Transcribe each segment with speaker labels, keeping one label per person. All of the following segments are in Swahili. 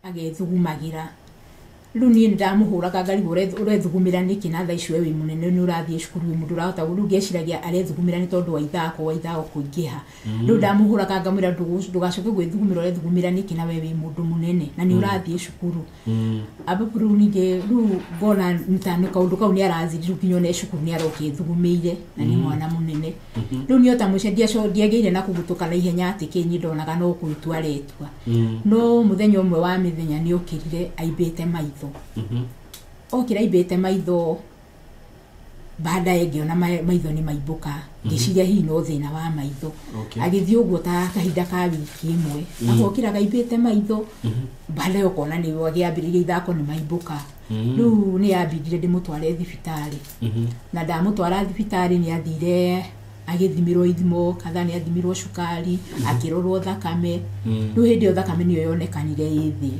Speaker 1: agethugumagira riu ni ndamuhuraga ngari urethugumira niki na thaa icio wi munene ni urathie cukuru mundu urahota urugeciragia arethugumira ni tondu wa ithako kuingiha riu ndamuhuraga ngamwira ndugacoke gwithugumira urethugumira niki na we wi mundu munene na ni urathie cukuru ababu riu ninge riu ngona ntano kaundu kau ni arathiri riu kinyone cukuru ni arokithugumire na ni mwana munene riu ni ota mucendia co ndiageire na kugutuka na ihenya ati kinyi ndonaga no kuitua retwa no muthenya umwe wa mithenya ni ukirire aibete maitho okira ibete maitho baadaye ngiona maitho ni maimbuka ngiciria hihi no thina wa maitho agithio guo ta kahinda ka wiki imwe akokira gaibete maitho baadaye ukona ni wagiambiriria ithako ni maimbuka riu ni yambirire ndimutware thibitari na ndamutwara thibitari ni athire agithimirwo ithimo kadha ni athimirwo cukari akirorwo thakame riu hindi thakame niyo yonekanire ithi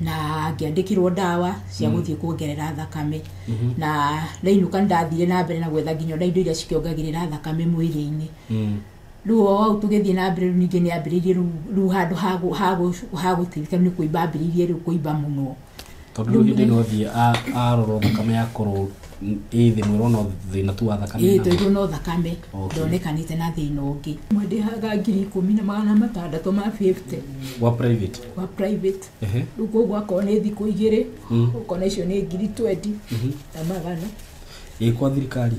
Speaker 1: na ngiandikirwo ndawa cia guthie kuongerera thakame na reinuka ndathire na mbere na gwetha nginya indo iria cikiongagirira thakame mwiri-ini riu au tugithie na mbere ningi ni ambiririe riu handu hagutirika ni kuimba ambiririe riu kuimba muno
Speaker 2: tondu hindi no thie arorwo thakame yakorwo ithi mwiro no thina tu wa thakame
Speaker 1: ito no thakame ndonekanite na thina ungi mwende haga 10,600 ma 50
Speaker 2: wa private
Speaker 1: ruko gwako ni thiku igire ukona icio ni 20 na magana
Speaker 2: kwa thirikari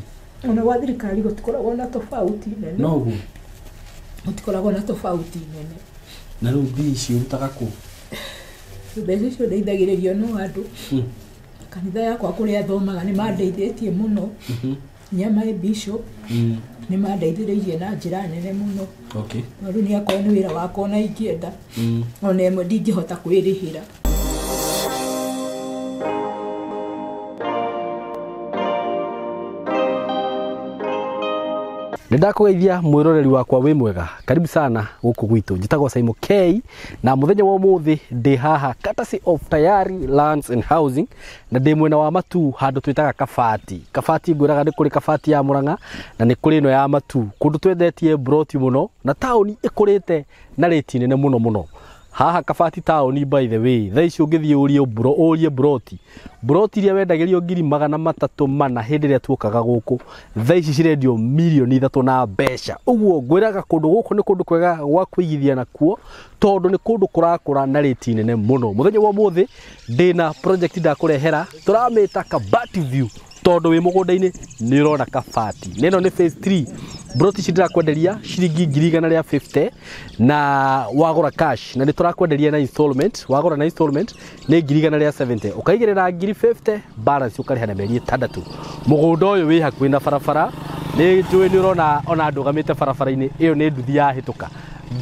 Speaker 1: ona wa thirikari gutikoragwo na tofauti nene
Speaker 2: no gu
Speaker 1: gutikoragwo na tofauti nene
Speaker 2: na riu mbi icio utaka ku
Speaker 1: mbeca icio ndeithagiririo no andu kanitha yakwa kuria thomaga ni mandeithĩtie muno nyama bishop ni mandeithĩrĩirie na njĩra nene muno riu ni akwa ni wĩra wakwa na ingĩenda ona ĩmwe ndingĩhota kwĩrĩhĩra
Speaker 2: Nindakugeithia mwiroreri wakwa wi mwega karibu sana guku gwitu njitagwo Simon K na muthenya wa muthi ndi haha courtesy of Tayari Lands and Housing na ndi mwena wa Matu handu twitaga Kabati ngwiraga ni kuri Kabati ya Murang'a na ni kuri no ya Matu kundu twendetie broti muno na tauni ikurite na rate nene muno haha Kabati tauni by the way thaa icio ngithie urie broti iria wendagirio 300,000 hindi ria tuokaga guku thaa ici cirendio milioni 3 na mbeca uguo ngwiraga kundu guku ni kundu kwega gwa kuigithia nakuo tondu ni kundu kurakura na rate nene muno muthenya wa muthi ndina project ndakurehera turamita Kabati View tondu wi mugunda-ini ni urona Kabati neno ni phase 3 broti cidira kwenderia ciringi 150 na wagura cash na ni turakwenderia na installment wagura na installment ni 170 ukaigirira 50 balance ukariha na meri 6 mugunda uyu wi hakuhi na barabara ni njui ni urona ona ndugamite barabara-ini iyo ni nduthi ya hituka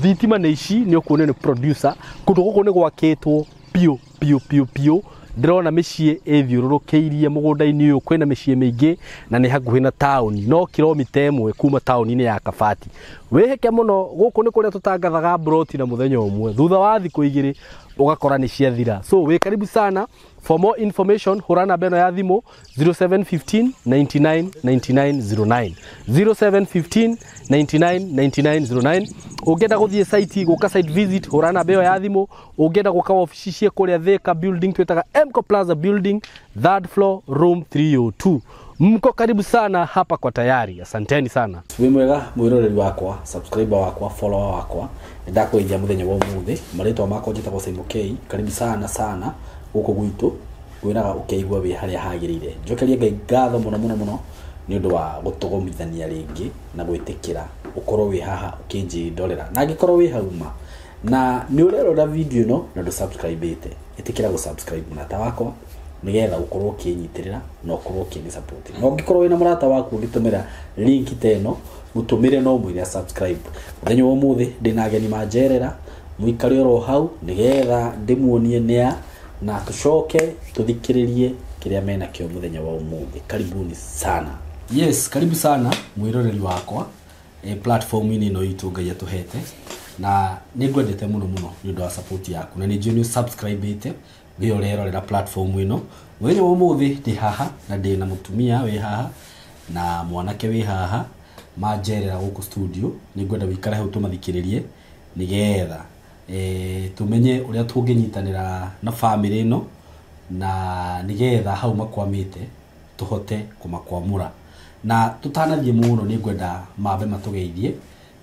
Speaker 2: thitima ni ici ni ukuone ni producer kundu guku ni gwakitwo pio ndirona micii ithiururukeirie mugunda-ini uyu kwina micii mingi na ni hakuhi na town no kilomita 1 kuma town-ini ya Kabati wiheke muno guku ni kuria tutangathaga broti na muthenya umwe thutha wa thiku igiri ugakora ni ciathira so we karibu sana for more information hurana beno ya thimu 0715 99 9909 0715 99 9909 ungenda guthie site guka site visit hurana beno ya thimu ungenda guka office cie kuria Thika building twetaga Mco Plaza building 3rd floor room 302 mko karibu sana hapa kwa Tayari asanteni sana wi mwega mwiroreri wakwa subscriber wakwa follower wakwa ndakuithia muthenya wa umuthi maritwa makwa njitagwo Simon K karibu sana guku gwitu gwiraga ukeigua wi haria hagirire njokerie ngai ngatho muno ni undu wa gutugomithania ringi na gwitikira ukorwo wi haha ukinji ndorera na ngikorwo wi hauma na ni urerora video no na ndu subscribe ite itikira go subscribe na tawako nigetha ukorwo kinyitirira no ukorwo kini support no ngikorwo wina murata waku ngitumira link teno utumire no mwire subscribe muthenya wa muthi ndina ageni majerera muikari oro hau nigetha ndimuonie nia na tucoke tuthikiririe kiria mena kio muthenya wa umuthi karibuni sana yes karibu sana mwiroreri wakwa platform ini no itungaia tuhete na ningwendete muno ni undu wa support yaku na ni junior subscribe ite ndio rerorera platform ino muthenya wa umuthi ndi haha na ndi na mutumia wi haha na mwanake wi haha majerera guku studio ningwenda wikare hau tumathikiririe nigetha tumenye uria tunginyitanira na family ino na nigetha hau makwamite tuhote kumakwamura na tutanathie muno ni ngwenda mabe matugeithie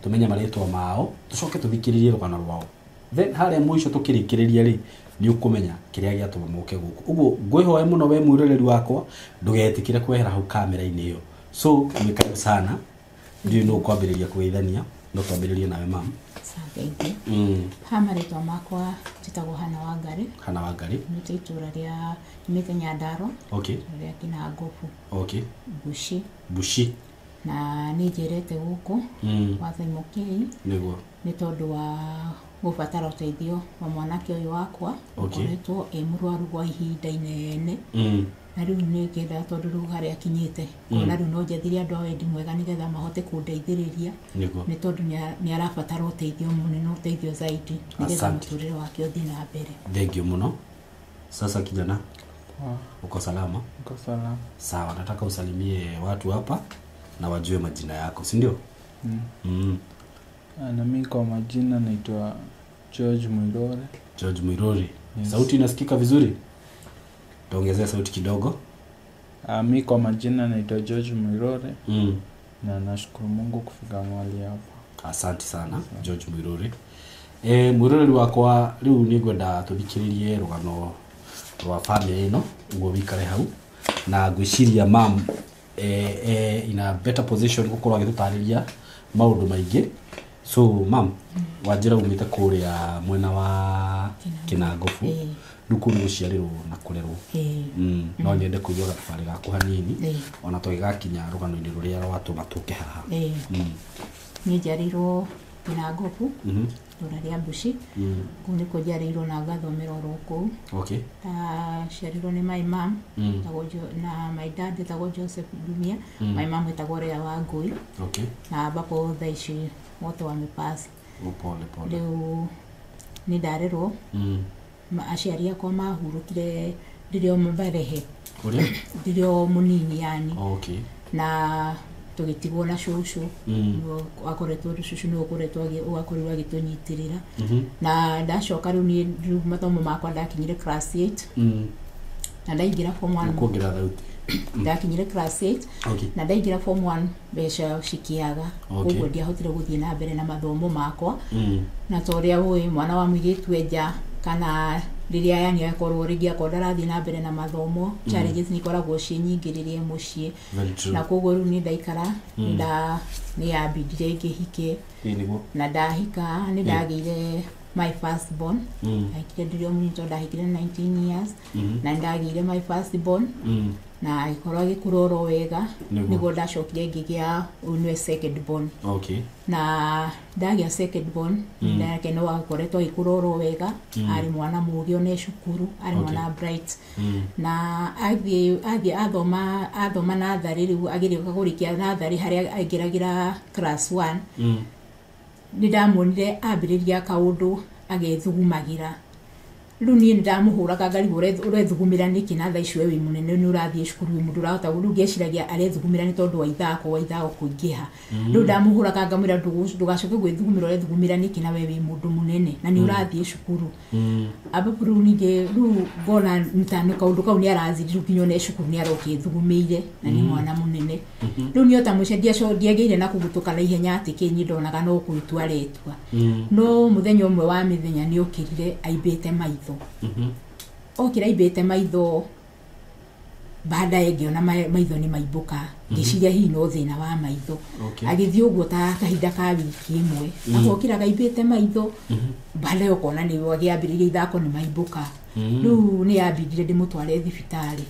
Speaker 2: tumenye maritwa mao tucoke tuthikiririe rugano rwao then hare mwisho tukirikiriria ri ni ukumenya kiria giatuma muke guku uguo ngwihoe muno we mwiroreri wakwa ndugetikire kwehera hau kamera-ini iyo so umekaribu sana ndio no kwambiriria kuithania no twambiririe nawe mama.
Speaker 1: Asante. Hamaritwa makwa titagwo Hana Wangari nite itura ria nimite Nyandaro
Speaker 2: okay
Speaker 1: ria Kinangofu
Speaker 2: okay Bushi
Speaker 1: na nijerete guku wa Saimo Kei
Speaker 2: niguo
Speaker 1: ni tondu wa gubatara uteithio wa mwanake uyu wakwa ukoretwo murwaru gwa ihinda inene na riu ni ngenda tondu riu haria akinyite ona riu no njethire andu a wendi mwega nigetha mahote kundeithiriria ni tondu ni arabatara uteithio munene uteithio zaidi nigetha muturire wake uthii na mbere.
Speaker 2: Thank you muno. Sasa kijana uko salama?
Speaker 3: Uko salama.
Speaker 2: Sawa, nataka usalimie watu hapa na wajue majina yako, si ndio?
Speaker 3: Na mimi kwa majina naitwa George Mwirore.
Speaker 2: Yes. Sauti inasikika vizuri? Tuongezea sauti kidogo.
Speaker 3: Mimi kwa majina naitwa George Mwirore. Na nashukuru Mungu kufika mahali hapa.
Speaker 2: Asante sana. George Mwirore. Mwirore wakwa riu ni ngwenda tuthikiririe rugano rwa family ino ugo wikare hau na ngwiciria mam in a better position gukorwo agitutariria maundu maingi. So mam wajira umite kuria mwena wa Kinangofu dukuru guciarirwo na kurerwo no nyende kuiga tafari gaku hanini ona tugigakinya rugano-ini ruria rwatuma tuke haha.
Speaker 1: Ni jarirwo Kinangofu tora ria Bushi kuni ko jarirwo na gathomera ruku
Speaker 2: okay
Speaker 1: sharirwo ni my mom tagojo na my dad tagojo Joseph Dumia my mom tagojo Rea Wangui
Speaker 2: okay
Speaker 1: na bako thaici wote wamepasi
Speaker 2: pole
Speaker 1: leo ni darero aciari akwa mahurukire ndirio mbarehe ndirio munini yani
Speaker 2: okay
Speaker 1: na tugitigwo na shushu no akoretwo shushu no akoretwo akorirwo agitunyitirira na ndacoka riu ni mathomo makwa ndakinyire class 8 na ndaingira form 1
Speaker 2: kuongerera thauti
Speaker 1: ndakinyire class 8
Speaker 2: okay na
Speaker 1: ndaingira form 1 besha shikiaga uguo ndiahotire guthie na mbere na mathomo makwa na toria we mwana wa mwiritu eja kana riria yani akorwo rigia kodarathi na mbere na mathomo challenges ni koragwo cinyingiririe mucie na koguo riu ni ndaikara ni abidire ngihike na ndahika ni ndagire my first born aikire ndirio munito ndahikire 19 years na ndagire my first born na ikorwo gikuroro wega niguo ndacokire ngigia unwe second born
Speaker 2: okay
Speaker 1: na ndagia second born ndake no akoretwo ikuroro wega ari mwana mugio ne shukuru ari mwana bright na athie athoma na thari riu agire kugurikia na thari haria aingiragira class 1 ni ndamonire ambiriria kaundu agithugumagira riu ni ndamuhuraga ngari urethugumira niki na tha icio wi munene ni urathie cukuru mundu urahota riu ngeciragia arethugumira ni tondu wa ithako kuingiha riu ndamuhuraga ngamwira ndugacoke gwithugumira urethugumira niki na we wi mundu munene na ni urathie cukuru ababu riu ninge riu ngona mtano kaundu kau ni arathiri nginyo ne cukuru ni arokithugumire na ni mwana munene riu ni ota mucendia ndiageire na kugutuka na ihenya ati kinyi ndonaga no kuitua retwa no muthenya umwe wa mithenya ni ukirire aibete maitho okira ibete maitho baada ngiona maitho ni maibuka ngiciria hi no thina wa maitho agithii uguo ta kahinda ka wiki imwe akokira gaibete maitho baada ukona ni wagiambiriria ithako ni maibuka riu ni abidire ndimutware thibitari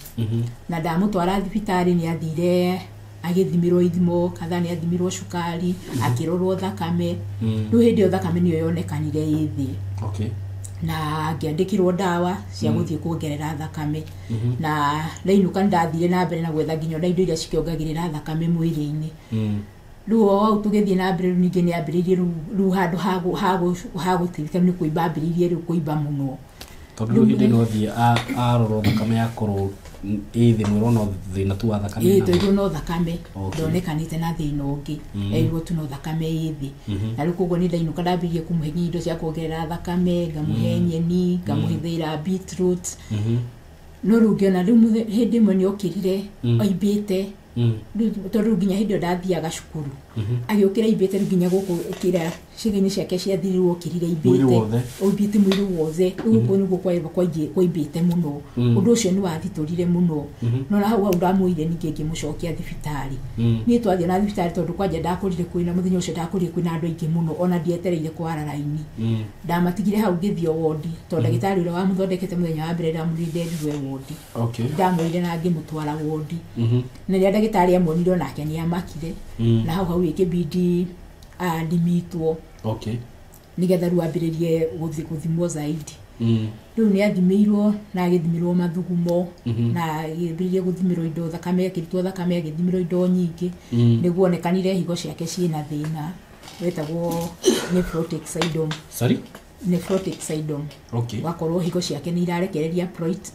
Speaker 1: na ndamutwara thibitari ni athire agithimirwo ithimo kadha ni athimirwo cukari akirorwo thakame riu hindi o thakame niyo yonekanire yithi
Speaker 2: okay
Speaker 1: na ngiandikirwo ndawa cia guthie kuongerera thakame na ndainuka ndathire na mbere na gwetha nginyo indo iria cikiongagirira thakame mwiri-ini riu au tugithie na mbere ningi ni ambiririe riu handu hagutirika ni kuimba ambiririe riu kuimba muno
Speaker 2: tondu hindi no thie aroro thakame yakorwo ithi mwiro no thina tu wa thakame
Speaker 1: to no thakame ndonekanite na thina ungi eiguo tu no thakame ithi na riu koguo ni ndainuka ndambirie kumuhenya indo cia kuongerera thakame ngamuhe nyeni ngamuhithira beetroot no riu ngiona riu hindi imwe ni okirire oimbite tondu nginya hindi ndathiaga cukuru agiukira imbite nginya guku kira ciĩga-inĩ ciake ciathirirwo kirire imbite mwĩrĩ wothe guku niguo kwaimbite muno undu ucio ni wathitũrire muno no na hau ndamuire ningĩ ngĩmũcokia thibitari niĩ twathie na thibitari tondu kwanja ndakũrire kwĩna mũthenya ũcio ndakũrire kwĩna andũ aingĩ muno ona ndietereire kwara raini ndamatigire hau ngĩthio wodi tondu ndagĩtarĩ ũrĩa wamũthondekete mũthenya wa mbere ndamũrire nderirwe wodi ndamũire na ngĩmũtwara wodi na rĩrĩa ndagĩtarĩ amuonire onake nĩamakire na hau ikĩbidi ndimitwo nigetha rĩu ambĩrĩrie gũthimwo zaidi rĩu nĩ athimirwo na agĩthimirwo mathugumo na agĩambĩrĩrie gũthimirwo indo thakame akĩrutwo thakame agĩthimirwo indo nyingĩ nĩguo onekanire higo ciake ciĩna thĩna wetagwo nephrotic syndrome wakorwo higo ciake nĩ irarekereria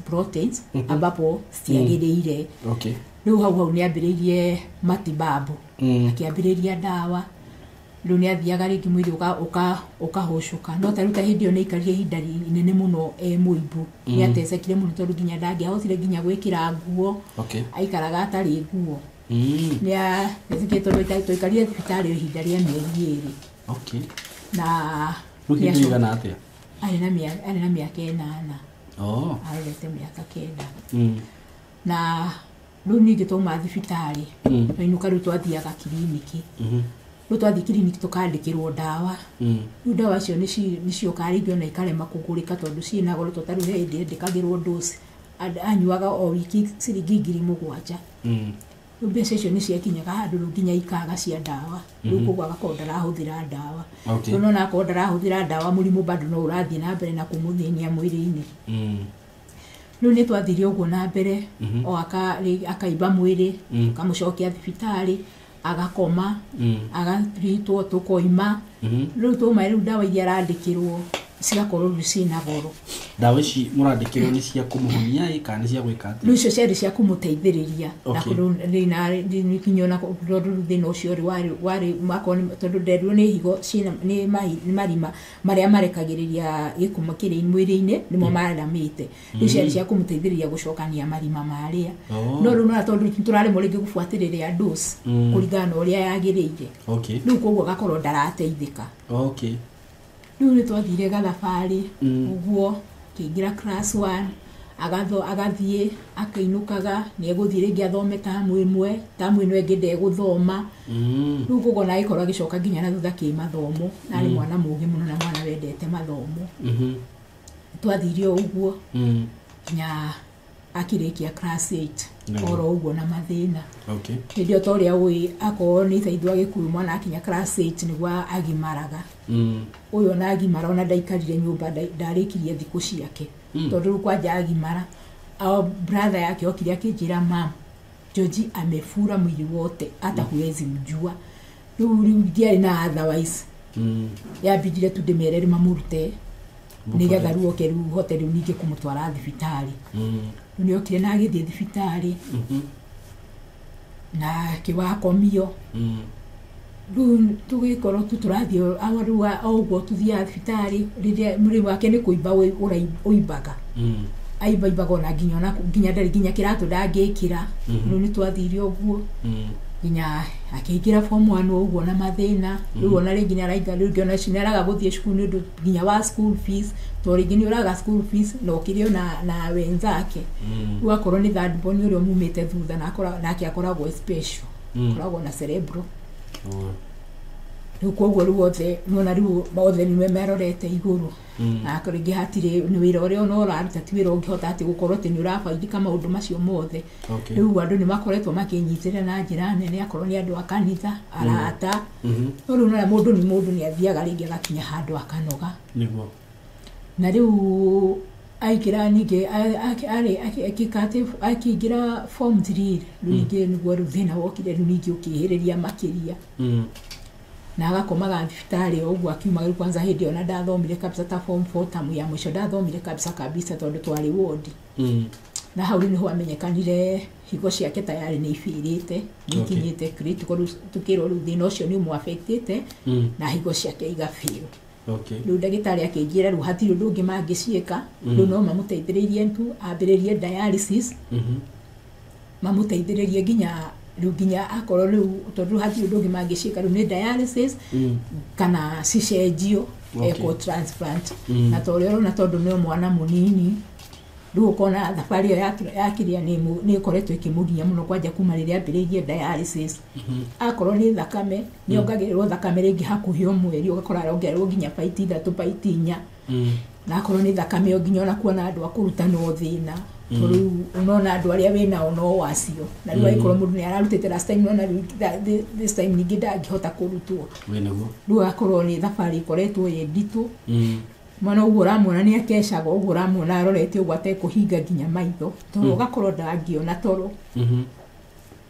Speaker 1: proteins ambapo ciagĩrĩire rĩu hau nĩ ambĩrĩirie matibabu akĩambĩrĩria ndawa rĩu nĩ athiaga rĩngĩ mwĩrĩ ũkahũcũka no ta rĩu ta hĩndĩ ĩyo nĩ aikarire ihinda inene mũno mũimbu nĩ atecekire mũno tondũ nginya ndangĩahotire nginya gwĩkĩra nguo aikaraga atarĩ nguo tondũ tũikarire thibitarĩ ihinda rĩa mĩeri 2 na arĩ na mĩaka 8 arorete mĩaka 9 na rĩu ningĩ twauma thibitarĩ twainũka rĩu twathiaga kiriniki rĩu twathiĩ kiriniki tũkandĩkĩrwo ndawa rĩu ndawa icio nĩciokaga rĩngĩ ona ikarema kũgũrĩka tondũ ciĩna goro ta rĩu hĩndĩ ndĩkagĩrwo dosi anyuaga o wiki ciringi 7,000 rĩu mbeca icio nĩciakinyaga handũ rĩu nginya ikaga cia ndawa rĩu koguo agakorwo ndarahũthĩra ndawa no nakorwo ndarahũthĩra ndawa mũrimũ bado no ũrathiĩ na mbere na kũmũthĩnia mwĩrĩ-inĩ rĩu nĩ twathire ũguo na mbere o akaimba mwĩrĩ kamũcokia thibitarĩ agakoma agaritwo tukoima rĩu tuma rĩu ndawa iria arandĩkĩrwo cigakorwo ciĩna goro
Speaker 2: ndawa ici mũrandĩkĩrwo nĩ cia kũmũhonia kana cia gwĩka atĩa
Speaker 1: rĩu icio ciarĩ cia kũmũteithĩrĩria na kũrũ kinyo na kũrũ thĩna ũcio warĩ tondũ nderirwo nĩ higo nĩ marima marĩa marekagĩrĩria gĩkuma kĩrĩa mwĩrĩ-inĩ nĩmo maramĩte rĩu ciarĩ cia kũmũteithĩrĩria gũcokania marima marĩa no rĩu no tondũ tũraremwo rĩngĩ gũbuatĩrĩria dose kũringana na ũrĩa yagĩrĩire rĩu koguo agakorwo ndarateithĩka rĩu nĩ twathire gathabarĩ ũguo kĩingĩra class 1 agathiĩ akainũkaga nĩ egũthiĩ rĩngĩ athome tamu ĩmwe ĩngĩ ndegũthoma rĩu koguo na agĩkorwo agĩcoka nginya na thutha kĩmathomo na arĩ mwana mũũgĩ mũno na mwana wendete mathomo twathire ũguo nginya akĩrĩkia class 8 oro ũguo na mathĩna hĩndĩ o ta ũrĩa akorwo nĩ ithaithũ agĩkuo mwana akinya class 8 nĩguo agimaraga ũyũ ona agimara ona ndaikarire nyũmba ndarĩkirie thikũ ciake tondũ rĩu kwanja agimara brother yake okire akĩnjĩra mam George amefura mwili wote hata huwezi mjua rĩu ndiarĩ na otherwise yambindire tu ndĩmere mamũrute nĩgetha rĩu oke rĩu hote rĩu ningĩ kũmũtwara thibitarĩ rĩu nĩ okire na agĩthiĩ thibitarĩ na kĩwakomio rĩu tũgĩkorwo tũrathiĩ rĩu ũguo tũthiaga thibitarĩ rĩrĩa mwĩrĩ wake nĩ kũimba ũimbaga aimbaga ona nginya ndarĩ nginya kĩratũ ndangĩkĩra rĩu nĩ twathire ũguo nginya akĩingĩra form 1 ũguo na mathĩna rĩu ona rĩngĩ nĩ arainga rĩngĩ ona nĩaraga gũthiĩ cukuru nĩ ũndũ nginya wa school fees to rĩngĩ nĩ ũraga school fees na ũkĩrĩo na wenzake rĩu akorwo nĩ third born ũrĩa mumĩte thutha nake akoragwo special akoragwo na cerebral rĩu koguo rĩu othe nona rĩu othe nĩ merorete igũrũ na rĩngĩ hatirĩ nĩ wĩra ũrĩa ona ũraruta ti wĩra ũngĩhota atĩ gũkorwo atĩ nĩ ũrabaindĩka maũndũ macio mothe rĩu andũ nĩ makoretwo makĩnyitĩrĩra na njĩra nene akorwo nĩ andũ a kanitha arata no rĩu nora mũndũ nĩ athiaga rĩngĩ agakinya handũ akanoga na rĩu aikira ningĩ akĩingĩra form 3 rĩu ningĩ nĩguo rĩu thĩna wokire rĩu ningĩ ũkĩhĩrĩria makĩria na agakomaga thibitari uguo akiuma riu kwanza hindi ona ndathomire kabisa ta form 4 tamu ya mwisho ndathomire kabisa tondu twari ward na hau niho amenyekanire higo ciake tayari ni ifirite nikinyite critical tukiro riu thina ucio ni mu affected na higo ciake igafio riu ndagitari akinjira riu hatiri undu ungi mangiciika riu no mamuteithiririe tu ambiririe dialysis mamuteithiririe nginya akorwo riu tondu hatiri undu ungi mangiciika riu ni dialysis kana cicenjio eco transplant na tondu ni mwana munini riu ukona thafari iyo yakiria ni koretwo ikimuginya muno kwanja kuma riria ambiririe dialysis akorwo ni thakame ni ongagirirwo thakame ringi hakuhi mweri ugakora arongererwo nginya paiti 3 paiti 4 na akorwo ni thakame nginya ona kuona andu akuruta no thina riu unona andu aria wina ono wacio na riu aikorwo mundu ni ararutite last time ona this time ningi ndangihota kurutwo riu akorwo ni thafari ikoretwo yenditu mwana uguo ramona ni akeshaga uguo ramona arorete uguo atekuhinga nginya maitho tondu ugakorwo ndangiona toro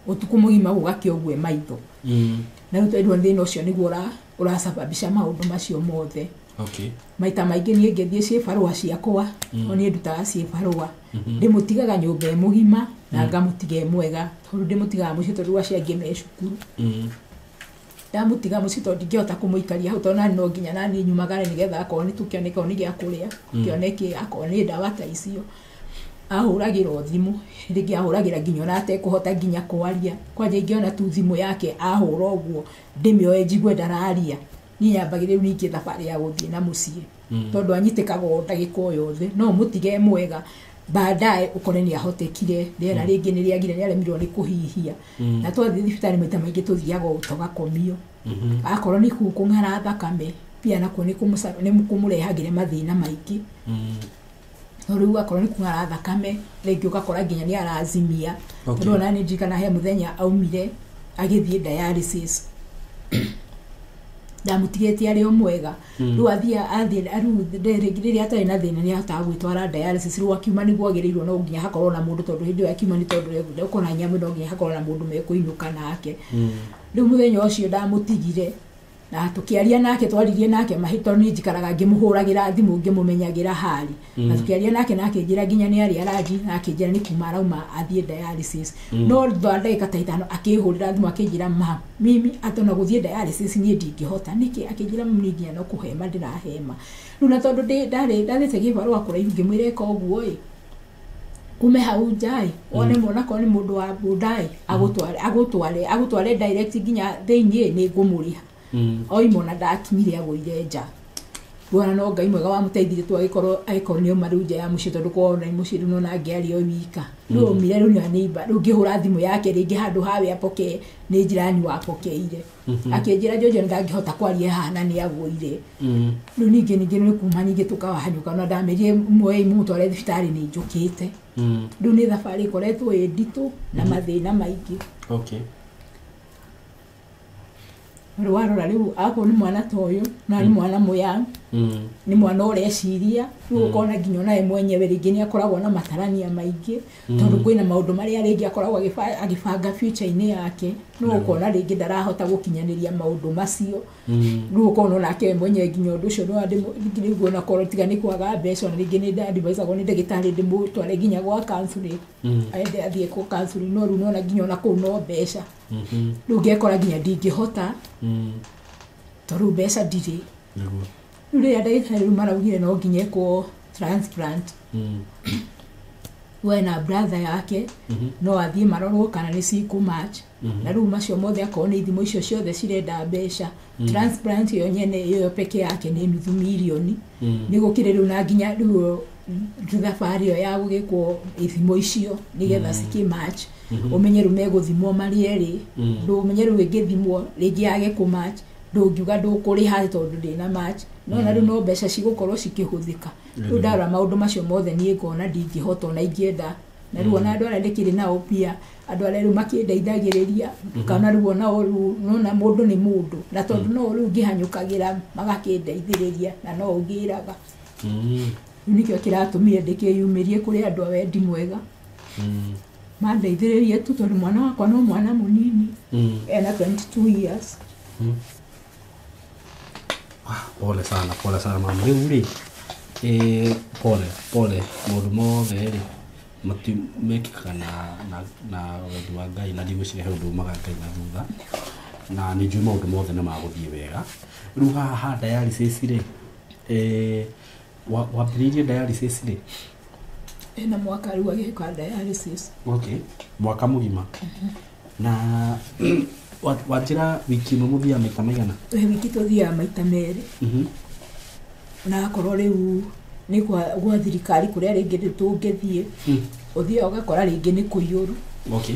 Speaker 1: utuku mugima gugakio uguo maitho na riu twendwo thina ucio niguo urasababisha maundu macio mothe maita maingi ni ngethie cibarua ciakwa oni ndutaga cibarua ndimutigaga nyumba mugima na ngamutiga mwega tondu ndimutigaga mucio tondu aciangi me cukuru ndamutiga mucio tondu ngihota kumuikaria hau tondu no nginya nani nyumagare nigetha akorwo ni tukioneka ni gia kuria kioneke akorwo ni ndawa ta icio ahuragirwo thimu ringi ahuragira nginya ona atekuhota nginya kwaria kwanja ingiona tu thimu yake ahura uguo ndimioe njigwe ndararia ni yambagire ningi thafari ya guthie na mucie tondu anyitikaga ndagika yothe no mutige mwega baadaye ukore ni ahotekire rera ringi ni riagire ni aremirwo ni kuhihia na twathi thibitari maita maingi tuthiaga utoga komio akorwo ni kung'ara thakame pia nako ni kumurehagire mathina maingi riu akorwo ni kung'ara thakame ringi ugakora nginya ni arazimia tondu ona ni njikana he muthenya aumire agithie dialysis ndamutigete ari o mwega riu athia riu riria atari na thina ni ahota gwitwara dialysis riu akiuma niguo agirirwo no nginya hakorwo na mundu tondu hindi akiuma ni tondu ukona nyamu no nginya hakorwo na mundu mekuinuka nake riu muthenya ucio ndamutigire na tukiaria nake twaririe nake mahito ni njikaraga ngimuhuragira thimu ngimumenyagira hali na tukiaria nake njira nginya ni ari araji nake njira ni kuma rauma athie dialysis no ndagika ta 5 akihurira thimu akinjira mimi atona guthie dialysis ni ndingihota niki akinjira mnigia no kuhema ndirahema riu na tondu ndathite gibarua kuraihu ngimwire ka uguo kume hau njai one mona ko ni mundu wa budai agutware direct nginya theinie ni ngumuriha oimona ndakinyire agurire nja bwana no ngai mwega wa muteithire tu agikorwo ni marunja ya mucio tondu kwona ni mucio no na ngiari o wika riu mire riu ni neighbor riu ngihura thimu yake ringi handu hawe apoke ni jirani wa pokeire akinjira jojo ndangihota kwaria hana ni agurire riu ningi ni kuma ningi tukawahanyuka no ndamerie mwei mutware thibitari ni njukite riu ni thafari koretwo enditu na mathina maingi rwarora riu ako ni mwana toyo na ni mwana muya ni mwana ureciria riu ukona nginya nae mwenyewe ringi ni akoragwo na matarania maingi tondu kwina maundu maria ringi akoragwo agibanga future ini yake no ukona ringi ndarahota gukinyaniria maundu macio riu ukona nake mwenyewe nginya undu ucio no ndiriguo na korwo tiga ni kwaga mbeca na ringi ni advice ni ndagitari ndimutware nginya gwa counseling aende athie ku counseling no riu no nginya na kuu no mbeca riu ngekora nginya ndingihota toru mbeca ndiri riu ria ndagitari maraugire no nginya ko transplant we na brother yake no athie marorwo kana ni siku match na riu macio mothe akorwo ni ithimo icio ciothe cirenda mbeca transplant yo nyene iyo peke yake ni nuthu milioni ni gukire riu na nginya riu thabari yo ya gugikwo ithimo icio nigetha siki match umenyeru meguthimwo mari eri ndu umenyeru wigithimwo ringi age ku match ndungiuga ndukuriha tondu ndina match no na riu no mbeca cigukorwo cikihuthika riu ndara maundu macio mothe nie ngona ndingihota na ingienda na riu ona andu aria ndikiri nao pia andu aria riu makiendeithagiriria kana riu ona nona mundu ni mundu na tondu no riu ngihanyukagira magakindeithiriria na no ungiraga nikio kiratumire ndikiyumirie kuri andu awendi mwega mandeithiririe tu tondu mwana wakwa no mwana munini ena 22 years
Speaker 2: Pole sana mama. Rĩu rĩ pole maũndũ mothe rĩ mekĩkaga na wendi wa Ngai na ndigwĩciria he ũndũ umaga Ngai na thutha na nĩ njũĩ maũndũ mothe nĩ magũthiĩ wega. Rĩu haha dialysis rĩ wambĩrĩirie dialysis rĩ?
Speaker 1: Na mwaka rĩu agĩka dialysis.
Speaker 2: Okay, mwaka mũgima. Na wanjĩra wiki ĩmwe mũthia maita maigana?
Speaker 1: Wiki tũthiaga maita merĩ. Na akorwo rĩu nĩ gwa thirikari kũrĩa rĩngĩ tũngĩthiĩ ũthiaga ũgakora rĩngĩ nĩ kũiyũru.
Speaker 2: Okay.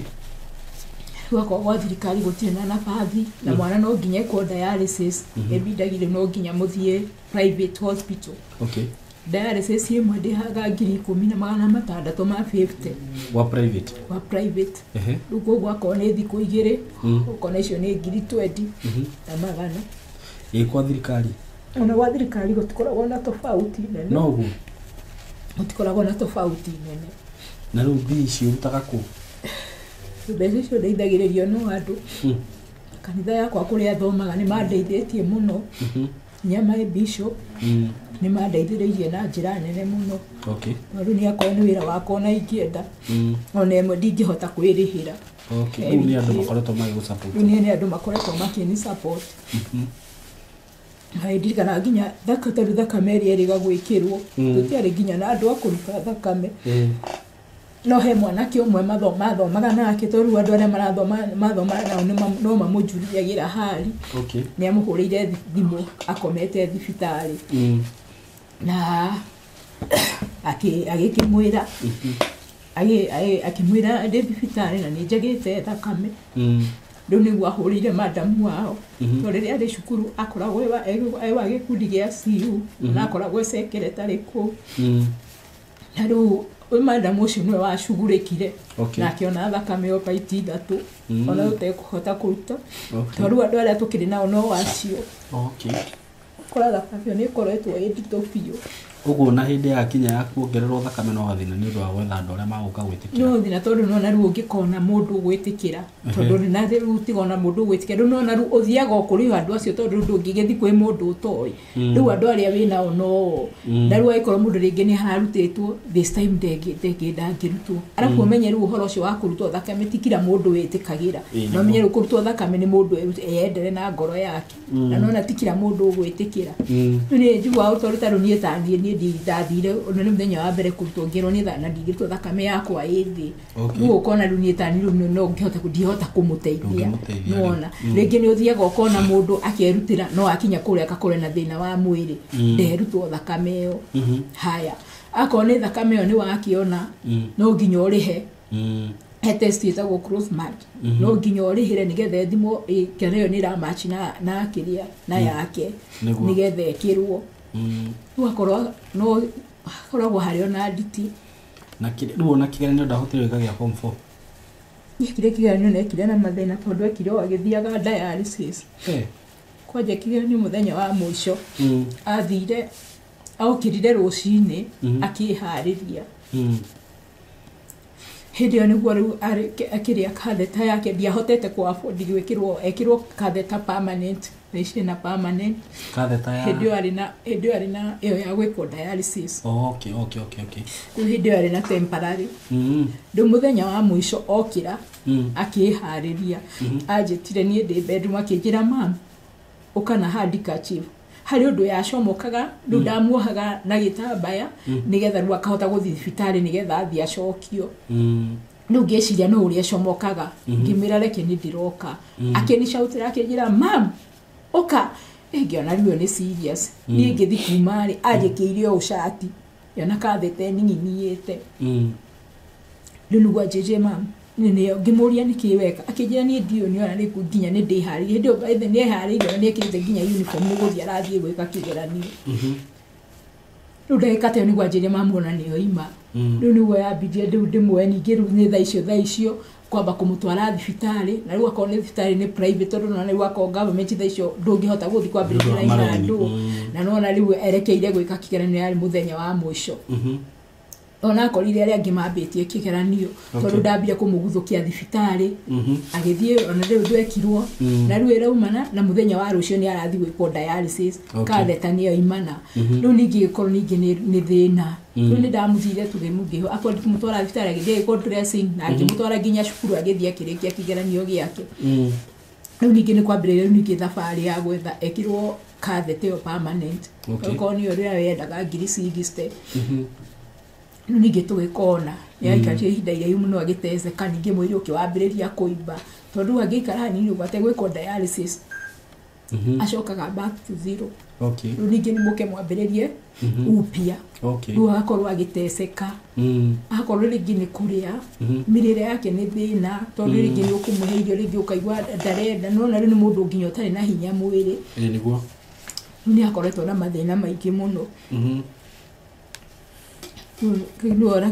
Speaker 1: Rĩu akorwo gwa thirikari gũtirĩ na nabathi na mwana no nginya ekwo dialysis ebindagire no nginya mũthiĩ private hospital.
Speaker 2: Okay.
Speaker 1: Dialysis ĩmwe ndĩhaga 10,600 ma 50.
Speaker 2: Wa private?
Speaker 1: Wa private. Rĩu koguo akorwo nĩ thikũ igĩrĩ ũkona icio nĩ 20,000 na magana.
Speaker 2: Kwa thirikari?
Speaker 1: Ona gwa thirikari gũtikoragwo na tofauti nene.
Speaker 2: No guo?
Speaker 1: Gũtikoragwo na tofauti nene.
Speaker 2: Na rĩu mbia icio ũrutaga kũ?
Speaker 1: Mbeca icio ndeithagĩrĩrio no andũ. Kanitha yakwa kũrĩa thomaga nĩ mandeithĩtie mũno. Nyama bishop nĩ mandeithĩrĩirie na njĩra nene mũno.
Speaker 2: Okay.
Speaker 1: Rĩu nĩ akorwo nĩ wĩra wakwa na ingĩenda ona ĩmwe ndingĩhota kwĩrĩhĩra.
Speaker 2: Okay. Rĩu nĩ andũ makoretwo magĩgũsupport?
Speaker 1: Rĩu nĩ andũ makoretwo makĩni support. Na ndirikana nginya thakame ĩrĩa ĩrĩga gwĩkĩrwo tũtiarĩ nginya na andũ a kũruta thakame. No he mwanake ũmwe mathomaga nake tondũ andũ arĩa mathoma nao no mamũnjuriagĩra hali.
Speaker 2: Okay.
Speaker 1: Nĩ amũhũrĩire thimũ akomete thibitarĩ na agĩkĩmwĩra akĩmwĩra ndĩ thibitarĩ na nĩ njagĩte thakame. Rĩu nĩguo ahũrĩire madamu wao tondũ rĩrĩa arĩ cukuru akoragwo wa gĩkundi gĩa CU na akoragwo secretary kũu. Na rĩu madamu ũcio nĩwe wacugurĩkire na akĩona thakame o baiti 3 ona ũtekũhota kũruta tondũ andũ arĩa tũkĩrĩ nao no wacio.
Speaker 2: Okay.
Speaker 1: Kora thakame nĩ ĩkoretwo ĩnditũ biũ.
Speaker 2: Ũguo na hĩndĩ ya kinya ya kuongererwo thakame no gathina nĩ ũndũ wa gwetha andũ arĩa magũka gwĩtĩkĩra?
Speaker 1: No thina tondũ no na rĩu ũngĩkona mũndũ gwĩtĩkĩra tondũ na rĩu tigona mũndũ gwĩtĩkĩra rĩu no na rĩu ũthiaga kũrĩ andũ acio tondũ rĩu ndũngĩgĩthi kwĩ mũndũ ũtoĩ. Rĩu andũ arĩa wĩnao no na rĩu aikorwo mũndũ rĩngĩ nĩ harutĩtwo this time ndangĩrutwo. Arabu ũmenye rĩu ũhoro ũcio wa kũrutwo thakame ti kila mũndũ wĩtĩkagĩra. No ũmenye rĩu kũrutwo thakame nĩ mũndũ eyendere na ngoro yake na no na ti kila mũndũ ũgwĩtĩkĩra. Rĩu nĩ njiguaga tondũ tarũ niĩ ta niĩ ndathire ona nĩ mũthenya wa mbere kũrutwo ngĩrwo nĩ na ndigĩrutwo thakame yakwa ĩthĩ. Rĩu ũkona rĩu niĩ ta niĩ no ngĩhota kũmũteithia. Nona rĩngĩ nĩ ũthiaga ũkona mũndũ akerutĩra no akinya kũrĩa akakore na thĩna wa mwĩrĩ nderutwo thakame ĩyo. Haya akorwo nĩ thakame ĩyo nĩ wakĩona no nginya ũrĩhe. He test ĩtagwo crossmart no nginya ũrĩhĩre nĩgetha thimũ kana ĩyo nĩ ĩramachi na kĩrĩa na yake nĩgetha ĩkĩrwo. Rĩu akorwo no akoragwo harĩ ona nditi.
Speaker 2: Na rĩu ona kĩgeranio ndahotire gĩa form 4?
Speaker 1: Kĩrĩa kĩgeranio nekire na mathĩna tondũ ekire o agĩthiaga dialysis. Kwanja kĩgeranio mũthenya wa mũico athire aokĩrire rũcinĩ akĩharĩria. Hĩndĩ ĩyo nĩguo rĩu akĩrĩa katheta yake ndiahotete kũ-afford ekĩrwo katheta permanent na permanent.
Speaker 2: Katheta ya
Speaker 1: hĩndĩ ĩyo arĩ na ĩyo ya gwĩkwo dialysis.
Speaker 2: Okay.
Speaker 1: Rĩu hĩndĩ ĩyo arĩ na temporary. Rĩu mũthenya wa mũico okĩra akĩharĩria anjĩtire niĩ ndĩ bedroom akĩnjĩra mam ũkana handkerchief harĩ ũndũ yacomokaga rĩu ndamuohaga na gĩtambaya nĩgetha rĩu akahota gũthiĩ thibitarĩ nĩgetha athiĩ acokio. Rĩu ngĩciria no ũrĩa acomokaga ngĩmwĩra reke nĩ ndĩroka akĩnicautĩra akĩnjĩra mam ũka ngĩona rĩu nĩ serious niĩ ngĩthi kuma rĩ anjĩkĩire o shati yona katheta ning'iniĩte. Rĩu nĩguo anjĩrĩire mam ngĩmũria nĩkĩ weka akĩnjĩra niĩ ndiũ nĩona nĩ nginya nĩ ndĩharĩirie hĩndĩ ĩyo nĩ eharĩirie nĩ ekĩrĩte nginya uniform nĩ gũthiĩ arathiĩ gwĩka kĩgeranio. Rĩu ndagĩka ta ĩyo nĩguo anjĩrĩire mamu ona nĩyo ima. Rĩu nĩguo yambirie rĩu ndĩmwoe ningĩ rĩu nĩ thaa icio kwamba kũmũtwara thibitarĩ na rĩu akorwo nĩ thibitarĩ nĩ private tondũ na rĩu akorwo government thaa icio ndũngĩhota gũthiĩ kwambĩrĩria na andũ na nona rĩu erekeire gwĩka kĩgeranio yarĩ mũthenya wa mũico. ona korire aria angi mambitie kigeranio tondu ndambia kumuguthukia thibitari agithie ona riu ndwekirwo na riu iraumana na muthenya wa rucio ni arathi gwikwo dialysis kathetania imana riu ningi korwo ningi ni thina riu ni ndamuthire tugimugiho akwa ndimutwara thibitari agithie ko dressing na ngimutwara nginya cukuru agithie akirikia kigeranio giake riu ningi ni kwambiriria riu ningi thabari ya gwetha ekirwo kathete yo permanent ko ni uria wendaga 60 ningi tugikona yaikatie ihinda iraihu muno agitezeka ningi mwiri ukiwambiriria kuimba tondu agikara nini ugate gwikwo dialysis acokaga back to zero ningi ni muke mwambiririe upia riu akorwo agiteseka akorwo ringi ni kuria mirire yake ni thina tondu ringi ni ukumuhe irio ringi ukaigwa ndarenda nona riu ni mundu nginya utari na hinya mwiri
Speaker 2: niguo
Speaker 1: ni akoretwo na mathina maingi muno Kinuora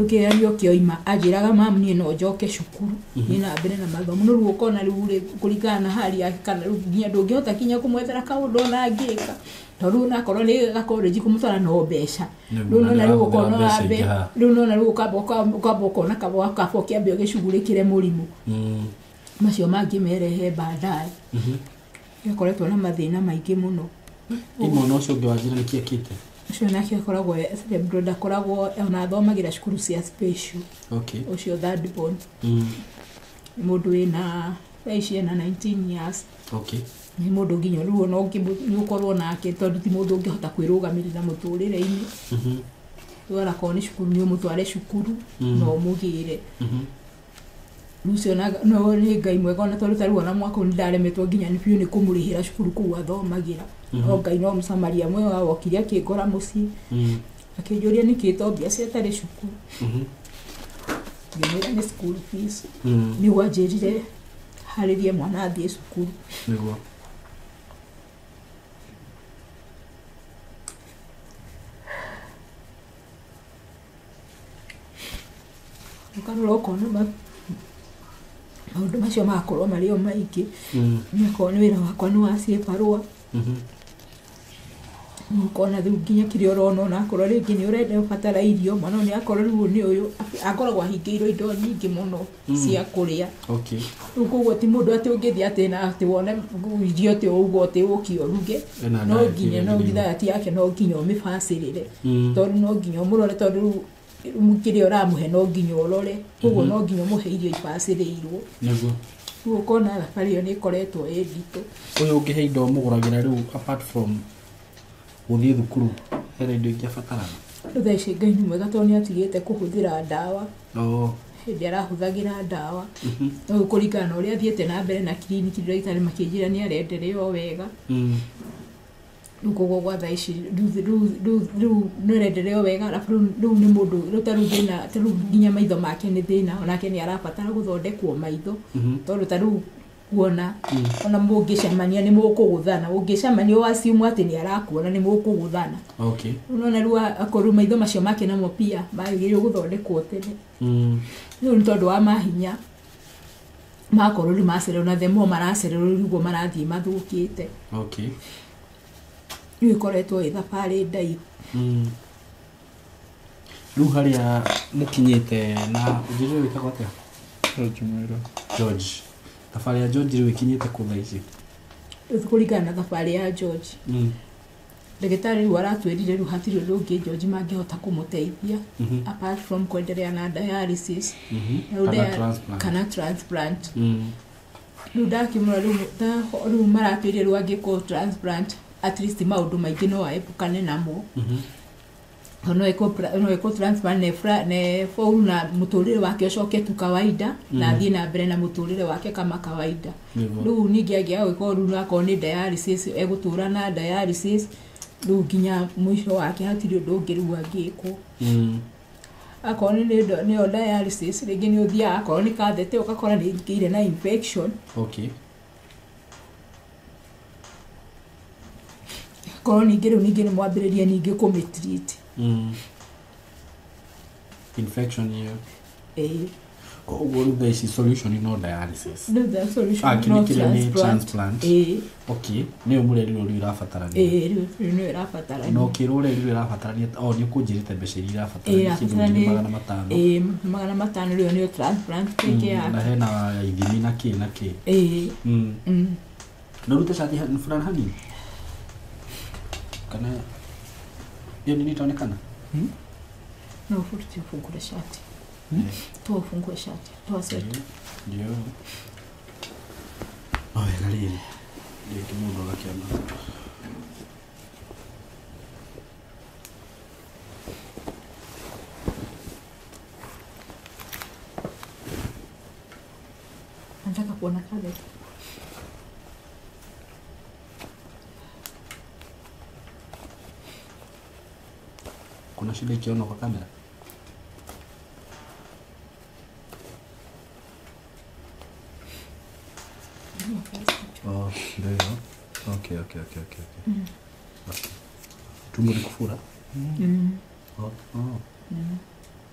Speaker 1: kiario kioima ajiraga mamu ni no njoke cukuru ni na mbere na mathomo no ruo kona riu kuringana na hali yake kana nginya ndungihota kinya kumwethera kaundu na ngika tondu na korwo ni college kumutwara no mbeca riu no na riu kona ambe riu no na riu ukamba kona kabo kiambio gicugurikire murimu macio mangi merehe baadaye yakoretwo na mathina maingi muno
Speaker 2: imo no cio ngiwajira nikiekite
Speaker 1: ucio nake akoragwo cerebral ndakoragwo ona athomagira cukuru cia special ucio third born mundu wina aici na 19 years ni mundu nginya ruo no ngiukorwo nake tondu ti mundu ngihota kwirugamirira muturire-ini twara koni cukuru ni umutware cukuru no mugire Lucio no ni ngai mwega ona tondu taru ona mwaka ni ndaremetwo nginya ni piu ni kumurihira cukuru ku athomagira no ngai no msamaria mwe wa wakiria kigora muci akijuria nikitobia ciatari cukuru ni school fees ni wajirire haririe mwana athie cukuru
Speaker 2: niguo
Speaker 1: ukarora kona maundu macio makorwo mari o maingi niakorwo ni wira wakwa ni wacie parua ukona thiu nginya kirio rono na akorwo ringi ni urenda ubatara irio mano ni akorwo riu ni uyu akoragwo ahingiirwo indo nyingi muno cia kuria ukuguo ti mundu ati ungithia ati na ati wone irio ti uguo ati ukio ruge no nginya no ngitha ati yake no nginya umifacirire tondu no nginya umurore tondu mukiri oramuhe no nginya urore uguo no nginya muhe irio ipacirirwo
Speaker 2: niguo
Speaker 1: ukona thabario ni koretwo editu
Speaker 2: uyu ungihe indo muguragira riu apart from guthie thukuru hera indo ingi abatarana
Speaker 1: thaici ngai ni mwega tondu atigite kuhuthira ndawa hindi arahuthagira ndawa no kuringana uria athiete na mbere na kliniki ndagitari makinjira ni arenderea wega nuko gwa thaici riu nirenderea wega alafu riu ni mundu rutaru thina taru nginya maitho make ni thina onake ni arabatara guthondekwo maitho tondu taru kuona ona mungicemania ni mukuguthana ungicemania wasiumu ati ni arakuona ni mukuguthana unaona riu akoru maitho macio make namo pia magirio guthondekwo tene riu ni tondu wa mahinya makoru ri macerero na themo maracerero riu marathie mathukite riu ikoretwo ithabari ndaihu
Speaker 2: riu haria mukinyite na ujire witagwo atia George thabari ya George riu ikinyite ku thaici
Speaker 1: kuringana na thabari ya George ndagitari riu aratwirire riu hatiri rungi George mangihota kumuteithia apart from kwendelea na dialysis kana transplant riu ndakimura riu maratwirire riu angiko transplant at least maundu maingi no aepukane namo no eko transplant ne foru na muturire wake ucoke tu kawaida na athie na mbere na muturire wake kama kawaida riu ningi agia gwiko riu nako ni dialysis egutura na dialysis riu nginya mwisho wake hatiri undu ungi riu angiko akoni ni dialysis ringi ni uthia akoni kathete ukakora ni ngire na infection kono ningi riu ningi ni mwambiriria ningi kumitreat
Speaker 2: infection hiyo This is solution no dialysis.
Speaker 1: No, the solution no
Speaker 2: transplant. Okay. Ni umureri uri irafatarania.
Speaker 1: Ni irafatarania.
Speaker 2: No kirore iri irafatarania. Ni kujirite mbesheri irafatarania. Magana matano
Speaker 1: ryo ni transplant peke yake.
Speaker 2: Na hena ithimi na ki. Nurute shati fulani hani. Kana hiyo nini itaonekana?
Speaker 1: No, futi fungua shati. Toa fungue shati. Toa setu.
Speaker 2: Ndio. Angalia. Ndio kimundo la kiama.
Speaker 1: Nataka kuona kale.
Speaker 2: Kuna shida ikiona kwa kamera? Oh, ndio. Okay. Tumbo likufura?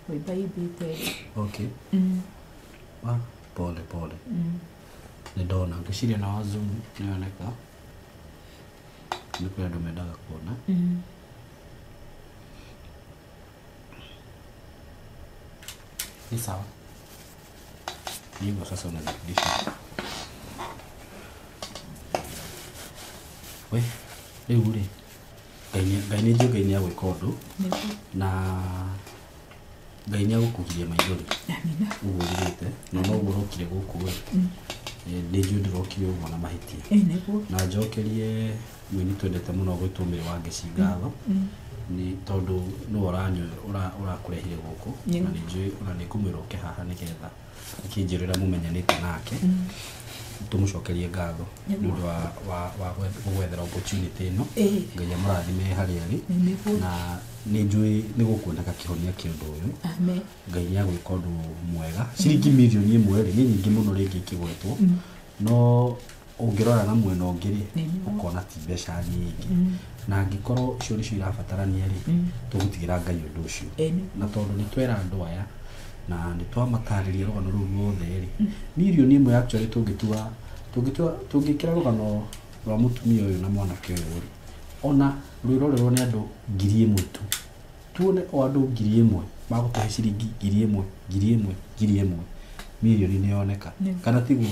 Speaker 1: Oi baby te.
Speaker 2: Okay. Pole. Nidona ngishiria na Zoom nioneka. Nikuwa ndo medaga kuona. Ni sawa. Hivyo sasa unazidisha. We, leo ule. Gaini jo gaini ya wekodo. Na gaini ya gukugiria maithori.
Speaker 1: Amina.
Speaker 2: Ugurite. No urokire guku we. Ndejo ndirokire ugo na mahitia.
Speaker 1: Nego.
Speaker 2: Na njokerie mwini twendete muno gwitumire wange cingatho. Ni tondu no oranyo urakurehire guku na ninjui ona nikumwiroke haha nigetha akinjirira mumenyanite nake tumucokerie ngatho ni undu wa gwethera opportunity no ngai amurathime hari ari na ninjui nigukuoneka kihonia kindu uyu
Speaker 1: amen
Speaker 2: ngai ya gwika undu mwega ciringi milioni 1 ri ni nyingi muno ringi kigwetwo no ungirora na mwena ungiri ukona ti mbeca nyingi na angikoro cio nicio irabatarania ri tugutigira ngai undu ucio na tondu ni twera andu aya na ni twamatariria rugano ruu ruothe ri milioni 1 actually tungikira rugano rwa mutumia uyu na mwanake uyu ri ona rwirorerwo ni andu 1,000 tu tuone o andu 1,000 magutahe ciringi 1,000 milioni ni yoneka kana tiguo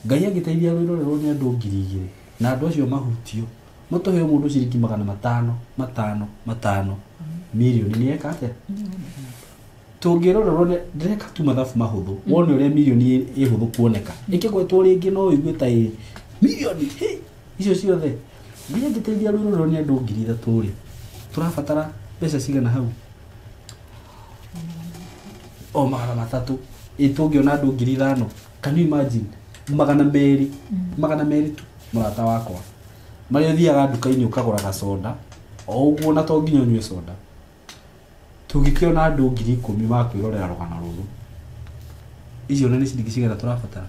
Speaker 2: ngai agiteithia rwirorerwo ni andu 2,000 na andu acio mahutio mutuhe mundu ciringi 500 milioni ni eka atia tungirorerwo ndireka tu mathabu mahuthu wone uria milioni ihuthu kuoneka ikigwetwo ringi no igue ta milioni icio ciothe ngai agiteithia rwirorerwo ni andu 3,000 ri turabatara mbeca cigana hau o 300 itungiona andu 5,000 can you imagine 200 tu murata wakwa mario thiaga nduka-ini ukagura gasoda o uguo na to nginya nywe soda tungikiona andu 10,000 makwirorera rugano ruru icio nene ciringi cigana turabatara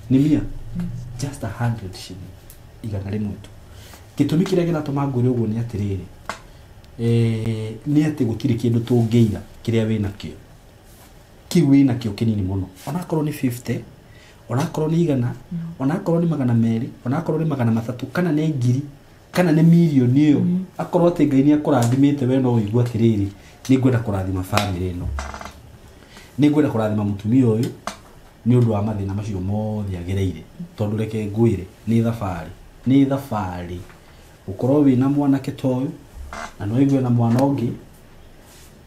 Speaker 2: ni mia just 100 shilling igana rimwe tu gitumi kiria ginatuma ngure uguo ni atiriri ni ati gutire kindu tungeira kiria wina kio kiu wina kio kinini muno ona korwo ni 50 ona korwo ni igana ona korwo ni 200 ona korwo ni 300 kana ni 1,000 kana ni milioni iyo akorwo ati ngai ni akurathimite we no uigwa atiriri ni ngwenda kurathima family ino ni ngwenda kurathima mutumia uyu ni undu wa mathina macio mothe agereire tondu reke ngwire ni thafari ukorwo wina mwanake toyu na no igwe na mwana ungi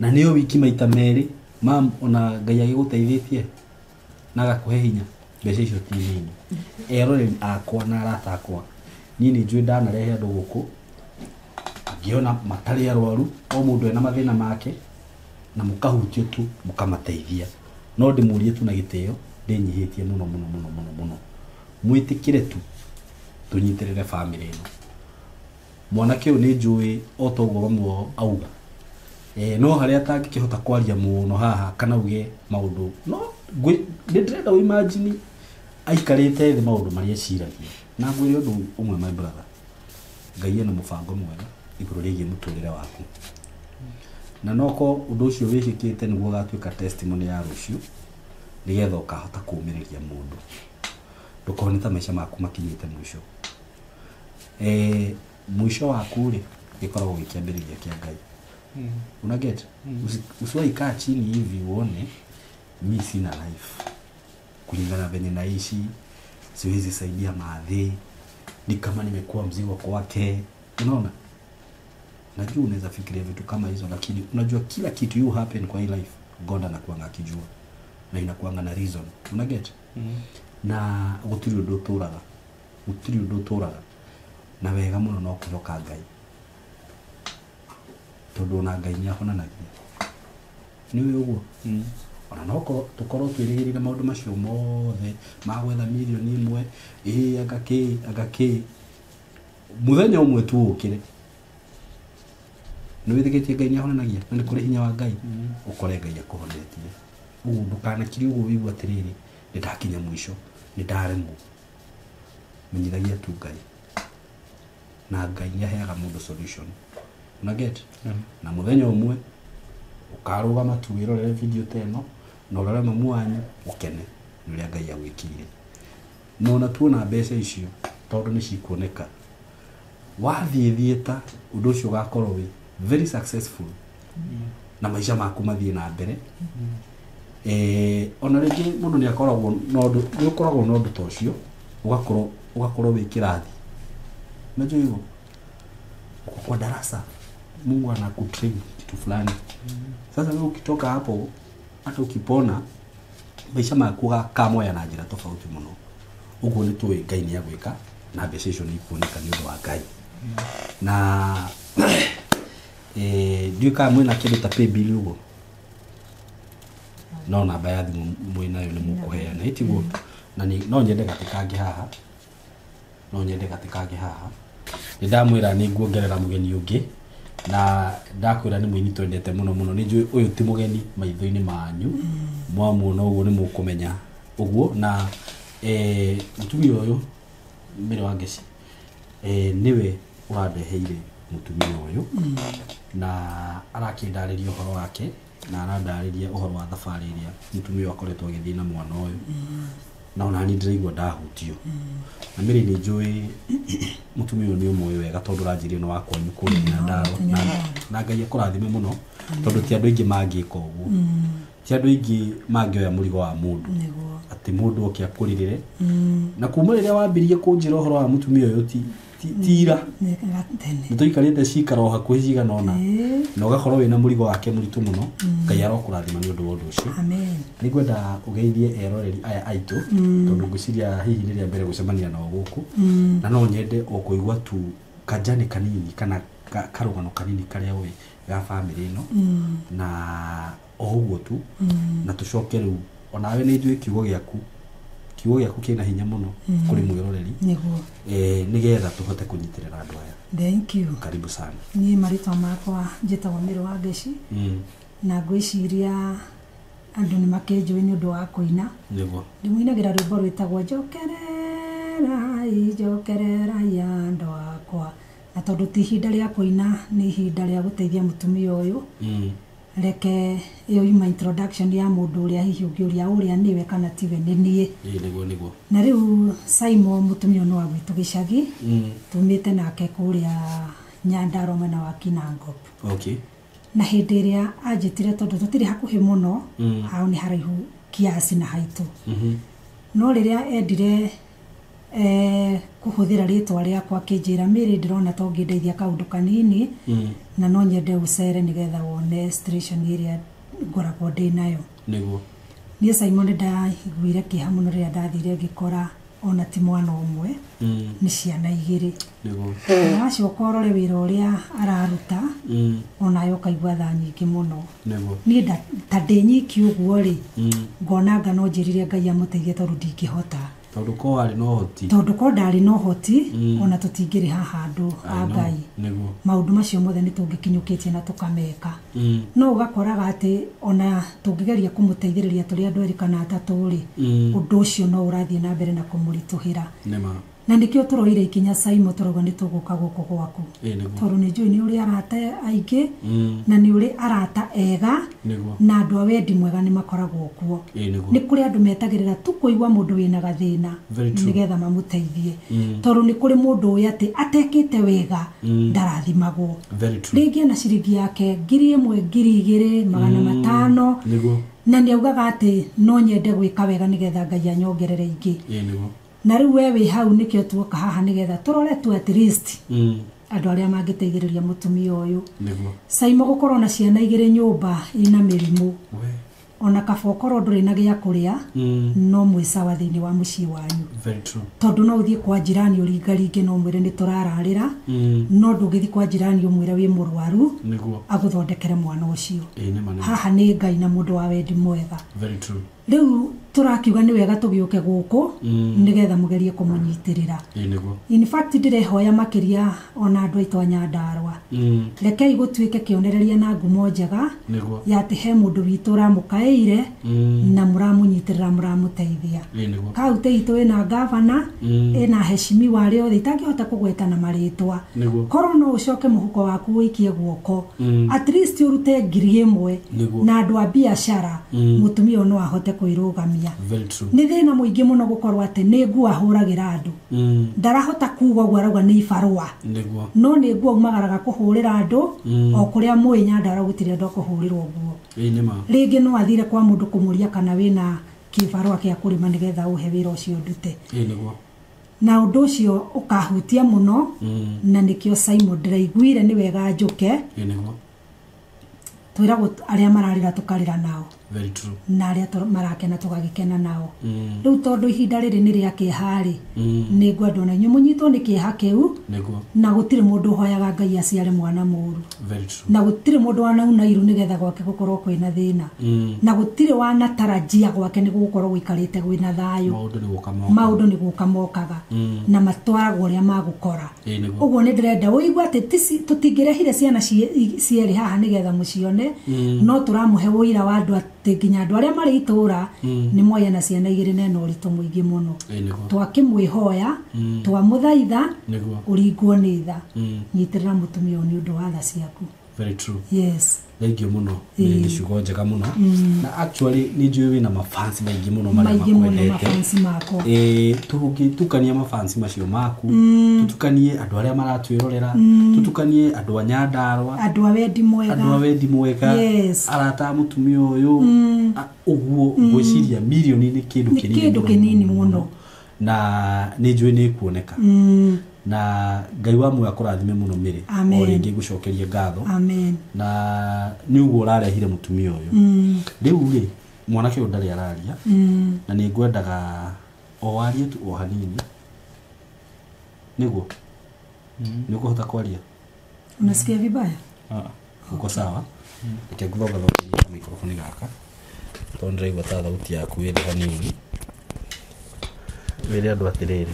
Speaker 2: na niyo wiki maita meri mam ona ngai agiguteithĩtie na gakuhe hinya mbeca icio ti nini eroreri akwa na arata akwa niĩ nĩ njũĩ ndanarehe andũ gũkũ ngĩona matarĩ arwaru o mũndũ ena mathĩna make na mũkahutio tu mũkamateithia no ndĩmũrie tu na gĩtĩo ndĩnyihĩtie mũno mwĩtĩkĩre tu tũnyitĩrĩre family ĩno mwanake ũyũ nĩ njũĩ o ta ũguo mamwe auga no harĩa atangĩkĩhota kwaria mũno haha kana uge maũndũ no ndĩrenda imagine aikarĩte thĩ maũndũ marĩa eciragia na ngwĩre ũndũ ũmwe my brother ngai ena mũbango mwega igũrũ rĩgiĩ mũtũrĩre waku na noko undu ucio wikikite niguo gatuika testimony ya rucio nigetha ukahota kuumiriria mundu ndukone ta maisha maku makinyite mwisho mwisho waku ri gikoragwo gikiambiriria kia Ngai una get usiwahi kaa chini hivi uone mimi sina life kulingana venye naishi siwezi saidia maadhi ni kama nimekuwa mzigo kwake unaona najua unaweza fikiria vitu kama hizo lakini unajua kila kitu you happen kwa hii life God anakuanga akijua na inakuanga na reason una get na gutiri undu turaga na wega muno no kuhoka Ngai tondu na Ngai ni ahonanagia niwe uguo ona noko tukorwo twirigirire maundu macio mothe magwetha milioni imwe agaki muthenya umwe tu ukire ni withigitie Ngai ni ahonanagia na ni kuri hinya wa Ngai ukore Ngai akuhonetie uguo ndukana kiri uguo wigua atiriri ndakinya mwisho ndaremwo menyithagia tu Ngai na Ngai ni aheaga mundu solution una get na muthenya umwe ukarugama tu wirorere video teno na urore mamu wanyu ukene nuria Ngai agwikire no na tuona mbeca icio tondu ni cikuoneka wathie thieta undu ucio gakorwo wi very successful na maisha maku mathie na mbere ona ringi mundu ni akoragwo nondu ni ukoragwo nondu tocio ugakorwo wi kirathi unajua hivyo kwa darasa Mungu anakutrain kitu fulani sasa wewe ukitoka hapo hata ukipona maisha maku kamoya na njira tofauti muno uguo ni tuwe Ngai ni agwika na mbeca ni kuoneka ni undu wa Ngai na duka mwena kindu ta pay bill uguo no na baadhi mwinayo ni mukuhea na itigo na ni no nyende gatikange haha ndamwira ni nguongerera mugeni ungi na ndakwira ni mwini twendete muno ni njui uyu ti mugeni maitho-ini manyu mwamuona uguo ni mukumenya uguo na mutumia uyu mbere wa Ngeci niwe urandeheire mutumia uyu na arakindariria uhoro wake na arandariria uhoro wa thabari iria mutumia akoretwo agithii na mwana uyu na ona ni ndiraigua ndahutio na mbere ni njui mutumia uyu ni umwe wega tondu ranjirie no wakwa nyukuri na ndaro na Ngai akurathime muno tondu ti andu ingi mangika uguo ti andu ingi mangioya murigo wa mundu ati mundu okia kuririre na kuma riria wambirie kunjira uhoro wa mutumia uyu tira nituikarite cikaro hakuhi cigana ona na ugakorwo wina murigo wake muritu muno Ngai arokurathima ni undu wothe ucio amen ni gwenda ugeithie eroreri aya aitu tondu nguciria hihi riria mbere gucemania nao guku na no nyende okuigua tu kajani kanini kana karugano kanini karia we ga family ino na oguo tu na tucoke riu onawe ni njui kiugo giaku kina hinya muno kuri mwiroreri nigetha tuhote kunyitirira andu aya
Speaker 4: thank you
Speaker 2: karibu sana
Speaker 4: ni maritwa makwa njitagwo Miro wa Ngeci na ngwiciria andu ni makenjui ni undu wa kuina
Speaker 2: niguo
Speaker 4: ndimuinagira rwimbo rwitagwo njokerera ya andu akwa na tondu ti ihinda ria kuina ni ihinda ria guteithia mutumia uyu reke iyo yuma introduction ya mundu uria hihi ungiuria uria niwe kana tiwe ni nie
Speaker 2: niguo
Speaker 4: na riu Simon mutumia no agwitu gicagi tumite nake kuria Nyandaro mwena wa Kinangop
Speaker 2: okay
Speaker 4: na hindi iria anjitire tondu tutiri hakuhi muno hao ni haraihu kiasi na haitu no riria endire kuhuthira ritwa riakwa kinjira miri ndirona to ngindeithia kaundu kanini na no nyende ucere nigetha wone station iria ngoragwo ndi nayo
Speaker 2: niguo
Speaker 4: ni Simon ndaiguire kiha muno riria ndathire ngikora ona ti mwana umwe ni ciana igiri
Speaker 2: niguo
Speaker 4: acio korore wira uria araruta ona yo kaigwa tha nyingi muno
Speaker 2: niguo
Speaker 4: ni ta ndinyiki uguo ri ngona ngano njirire Ngai amuteithie tondu ndingihota
Speaker 2: tondu ko ari no hoti
Speaker 4: tondu ko ndari no hoti ona tutingiri haha andu a Ngai
Speaker 2: niguo
Speaker 4: maundu macio mothe ni tungikinyukitie na tukameka no ugakoraga ati ona tungigeria kumuteithiriria turi andu eri kana atatu ri undu ucio no urathie na mbere na kumurituhira
Speaker 2: nema
Speaker 4: na ndikio turoire ikinya Saimo turoga nituguka guko gwaku toru ni njui ni uri arata aingi na ni uri arata ega na andu a wendi mwega ni makoragwo kuo ni kuri andu metagirira tu kuigwa mundu wina gathina nigetha mamuteithie toru ni kuri mundu uyu ati atekite wega ndarathimagwo ringi na ciringi yake 1,000 2,000 500 na ni augaga ati no nyende gwika wega nigetha Ngai anyongerere ingi na riu wewe hau nikio tuoka haha nigetha turore tu at least andu aria mangiteithiriria mutumia uyu Saimo gukorwo na ciana igire nyumba ina mirimu ona kabokoro nduri na gia kuria no mwisawa thiini wa mucii wanyu
Speaker 2: very true
Speaker 4: tondu no uthie kwa jirani uringaringe no mwire ni turararira no ndugithi kwa jirani umwire wi murwaru aguthondekere mwana ucio haha ni Ngai na mundu wa wendi mwega
Speaker 2: very true
Speaker 4: riu turakiuga ni wega tugiuke guku nigetha mugerie kumunyitirira in fact ndirehoya makiria ona andu aitu Nyandarua rekei gutuike kionereria na ngumo njega ya ati he mundu witu ramukaire na muramunyitirira muramuteithia kaunti itu ina gavana ina heshimi wale othe itangihota kugweta na maritwa korwo no ucoke muhuko waku wikie guoko at least urute 1,000 na andu a biashara mutumia no ahote kwirugamia ni thina muingi muno gukorwa ati ni ngu ahuragira andu ndarahota kuuga gwa rauga ni ibarua no ni ngu umagaraga kuhurira andu o kuria mwi Nyandarua gutire ndo kuhurirwo guo ringi no athire kwa mundu kumuria kana wina kibarua kia kurima nigetha uhe wira ucio ndute na undu ucio ukahutia muno na nikio Saimo ndiraiguire ni wega njuke twiragwo aria mararira tukarira nao
Speaker 2: very true
Speaker 4: na aria marakena tugagikena nao riu tondu ihinda riri ni ria kihari ni ngwendo na nyumunyitwo ni kiha kiu na gutire mundu hoyaga Ngai aciare mwana muru
Speaker 2: very true
Speaker 4: na gutire mundu wana iru nigetha gwake gukorwo kwina thina na gutire wana tarajia gwake ni gukorwo gwikarite gwina thayu maundu ni guka mokaga na matwaragwo ria magukora uguo ni ndirenda uigwa ati tutingirehire ciana cieri haha nigetha mucione no turamuhe wira wa andu nginya andu aria mari itura ni moya na ciana igire na no ritu muingi muno twakimwihoya twamuthaitha uringwo ni tha nyitirira mutumia ni undu wa tha ciaku
Speaker 2: very true
Speaker 4: yes
Speaker 2: thank you muno ni ciugo njega muno na actually ni njui wina mafans maingi muno maria makwendete tutukania mafans macio maku tutukanie andu aria maratwirorera tutukanie andu a Nyandarua
Speaker 4: andu a wendi mwega
Speaker 2: arata mutumia uyu uguo gwiciria milioni ni kindu
Speaker 4: kinini muno
Speaker 2: na ni njui ni kuoneka na Ngai wa mwe akurathime muno miri o ringi gucokeria ngatho
Speaker 4: amen
Speaker 2: na ni uguo urarehire mutumia uyu riu ri mwanake uyu ndari araria na ni ngwendaga o warie tu o hanini niguo ni kuhota kwaria
Speaker 4: unasikia vibaya
Speaker 2: uko sawa ikiguthonga thauti mikrofoni gaka tondre igwa ta thauti yaku iri hanini wele andu atiriri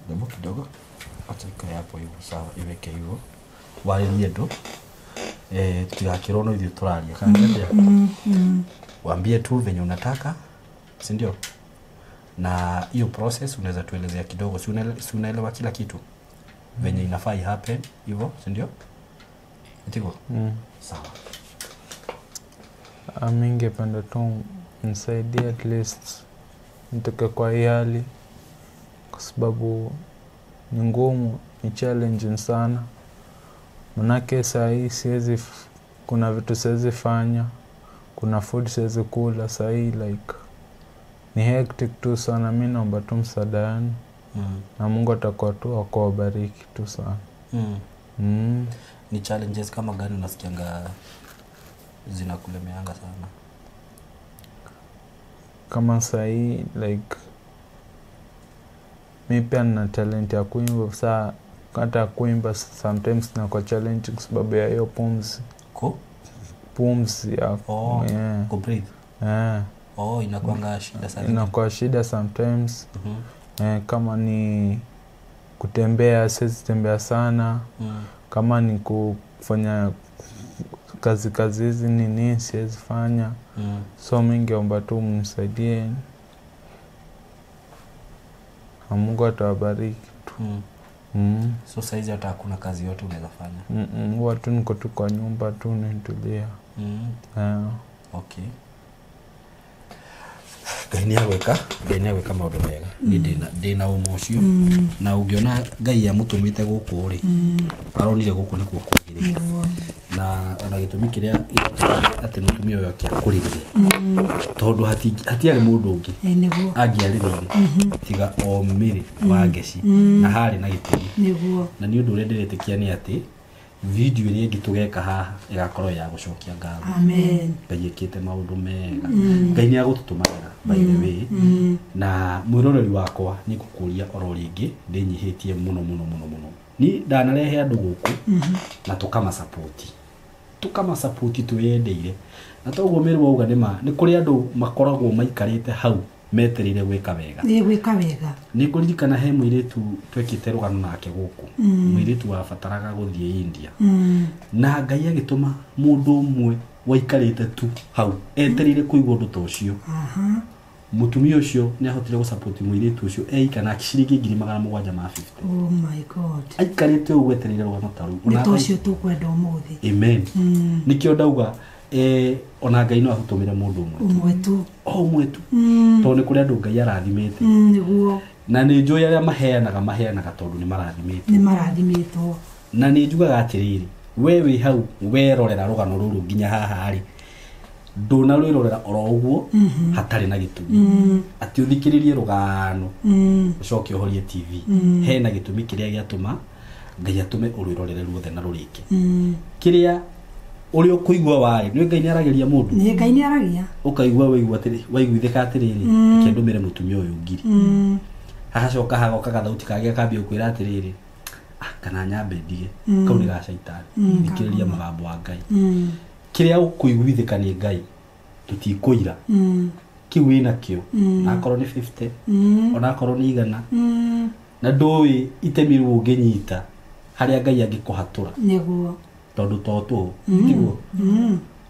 Speaker 2: Ndio kidogo acha hapo hivyo sawa iweke hivyo wale nyedo tuyakirono hivi turalia kangalia waambie tu venye unataka si ndio na hiyo process unaweza tuelezea kidogo si unaelewa kila kitu venye inafaa happen hivyo si ndio ndiko sawa
Speaker 3: amingependa tu nisaidie at least nitoke kwa hii hali kwa sababu ni ngumu, ni challenging sana. Manake saa hii kuna vitu siwezi fanya, kuna food siwezi kula saa hii like ni hectic tu sana. Mimi naomba tu msaada yani. Na Mungu atakuwa tu akubariki tu sana.
Speaker 2: Ni challenges kama gani unasikianga zinakulemeanga sana?
Speaker 3: Kama saa hii like mimi pia nina talent ya kuimba, saa hata kuimba sometimes na kwa challenge kwa sababu ya hiyo pumzi. Pumzi ya
Speaker 2: breathe. Inakuanga shida sana.
Speaker 3: Inakuwa shida sometimes. Kama ni kutembea siwezi tembea sana. Kama ni kufanya kazi hizi nini siwezi fanya. So mingi omba tu mnisaidie na Mungu atawabariki tu.
Speaker 2: So saizi hata hakuna kazi yote unaweza fanya?
Speaker 3: Watu niko tu kwa nyumba tu nitulia.
Speaker 2: Okay. Ngai gweka maundu mega ni ndina umocio na ungiona Ngai amutumite guku ri aronire guku ni kukugiria na ona gitumi kiria ati mutumia uyu akiakuririe tondu hatiari mundu ungi angiariririe tiga o miri wa ngeci na hari na gitumi niguo na ni undu urenderetikia ni ati video iria ngitugeka haha igakorwo ya gucokia ngatho. Amen. Ngai ekite maundu mega. Ngai ni agututumagira by the way. Na mwiroreri wakwa ni kukuria oro ringi ndinyihitie muno. Ni ndanarehe andu guku na tukama support tuyendeire. Na toguo miru auga ni kuri andu makoragwo maikarite hau meterire gwika wega.
Speaker 4: Ni gwika wega.
Speaker 2: Ni kuririkana he muiritu twekite rugano nake guku. Muiritu wabataraga guthie India. Na Ngai agituma mundu umwe waikarite tu hau eterire kuigwa undu tocio. Mutumia ucio ni ahotire gu support muiritu ucio eikana akishiringi 750.
Speaker 4: Oh my God.
Speaker 2: Aikarite ugweterire rugano taru.
Speaker 4: Ni tocio tukwenda umuthi.
Speaker 2: Amen. Nikio ndauga ona Ngai no ahutumire mundu umwe tu. To ni kuri andu Ngai arathimite.
Speaker 4: Niguo.
Speaker 2: Na ni njui aria maheanaga tondu ni marathimitwo. Na ni njugaga atiriri we wi hau werorera rugano ruru nginya haha ari ndona rwirorera oro uguo hatari na gitumi ati uthikiririe rugano ucoke uhorie TV hena gitumi kiria giatuma Ngai atume urwirorere ruothe na rurike kiria uri ukuigwa wari ni Ngai ni arageria mundu
Speaker 4: ni Ngai ni aragia
Speaker 2: ukaigwa waiguithika atiriri kendumire mutumia uyu ngiri hagacoka hagoka gathauti kagia kambia kwira atiriri kana nyambe ndige kauri ga shaitani thikiriria magambo wa Ngai kiria ukuiguithika ni Ngai tutikuira kiu wina kio na korwo ni 50 ona korwo ni 100 na ndoi itemiru unginyita haria Ngai angikuhatura
Speaker 4: niguo
Speaker 2: tondu toto tiguo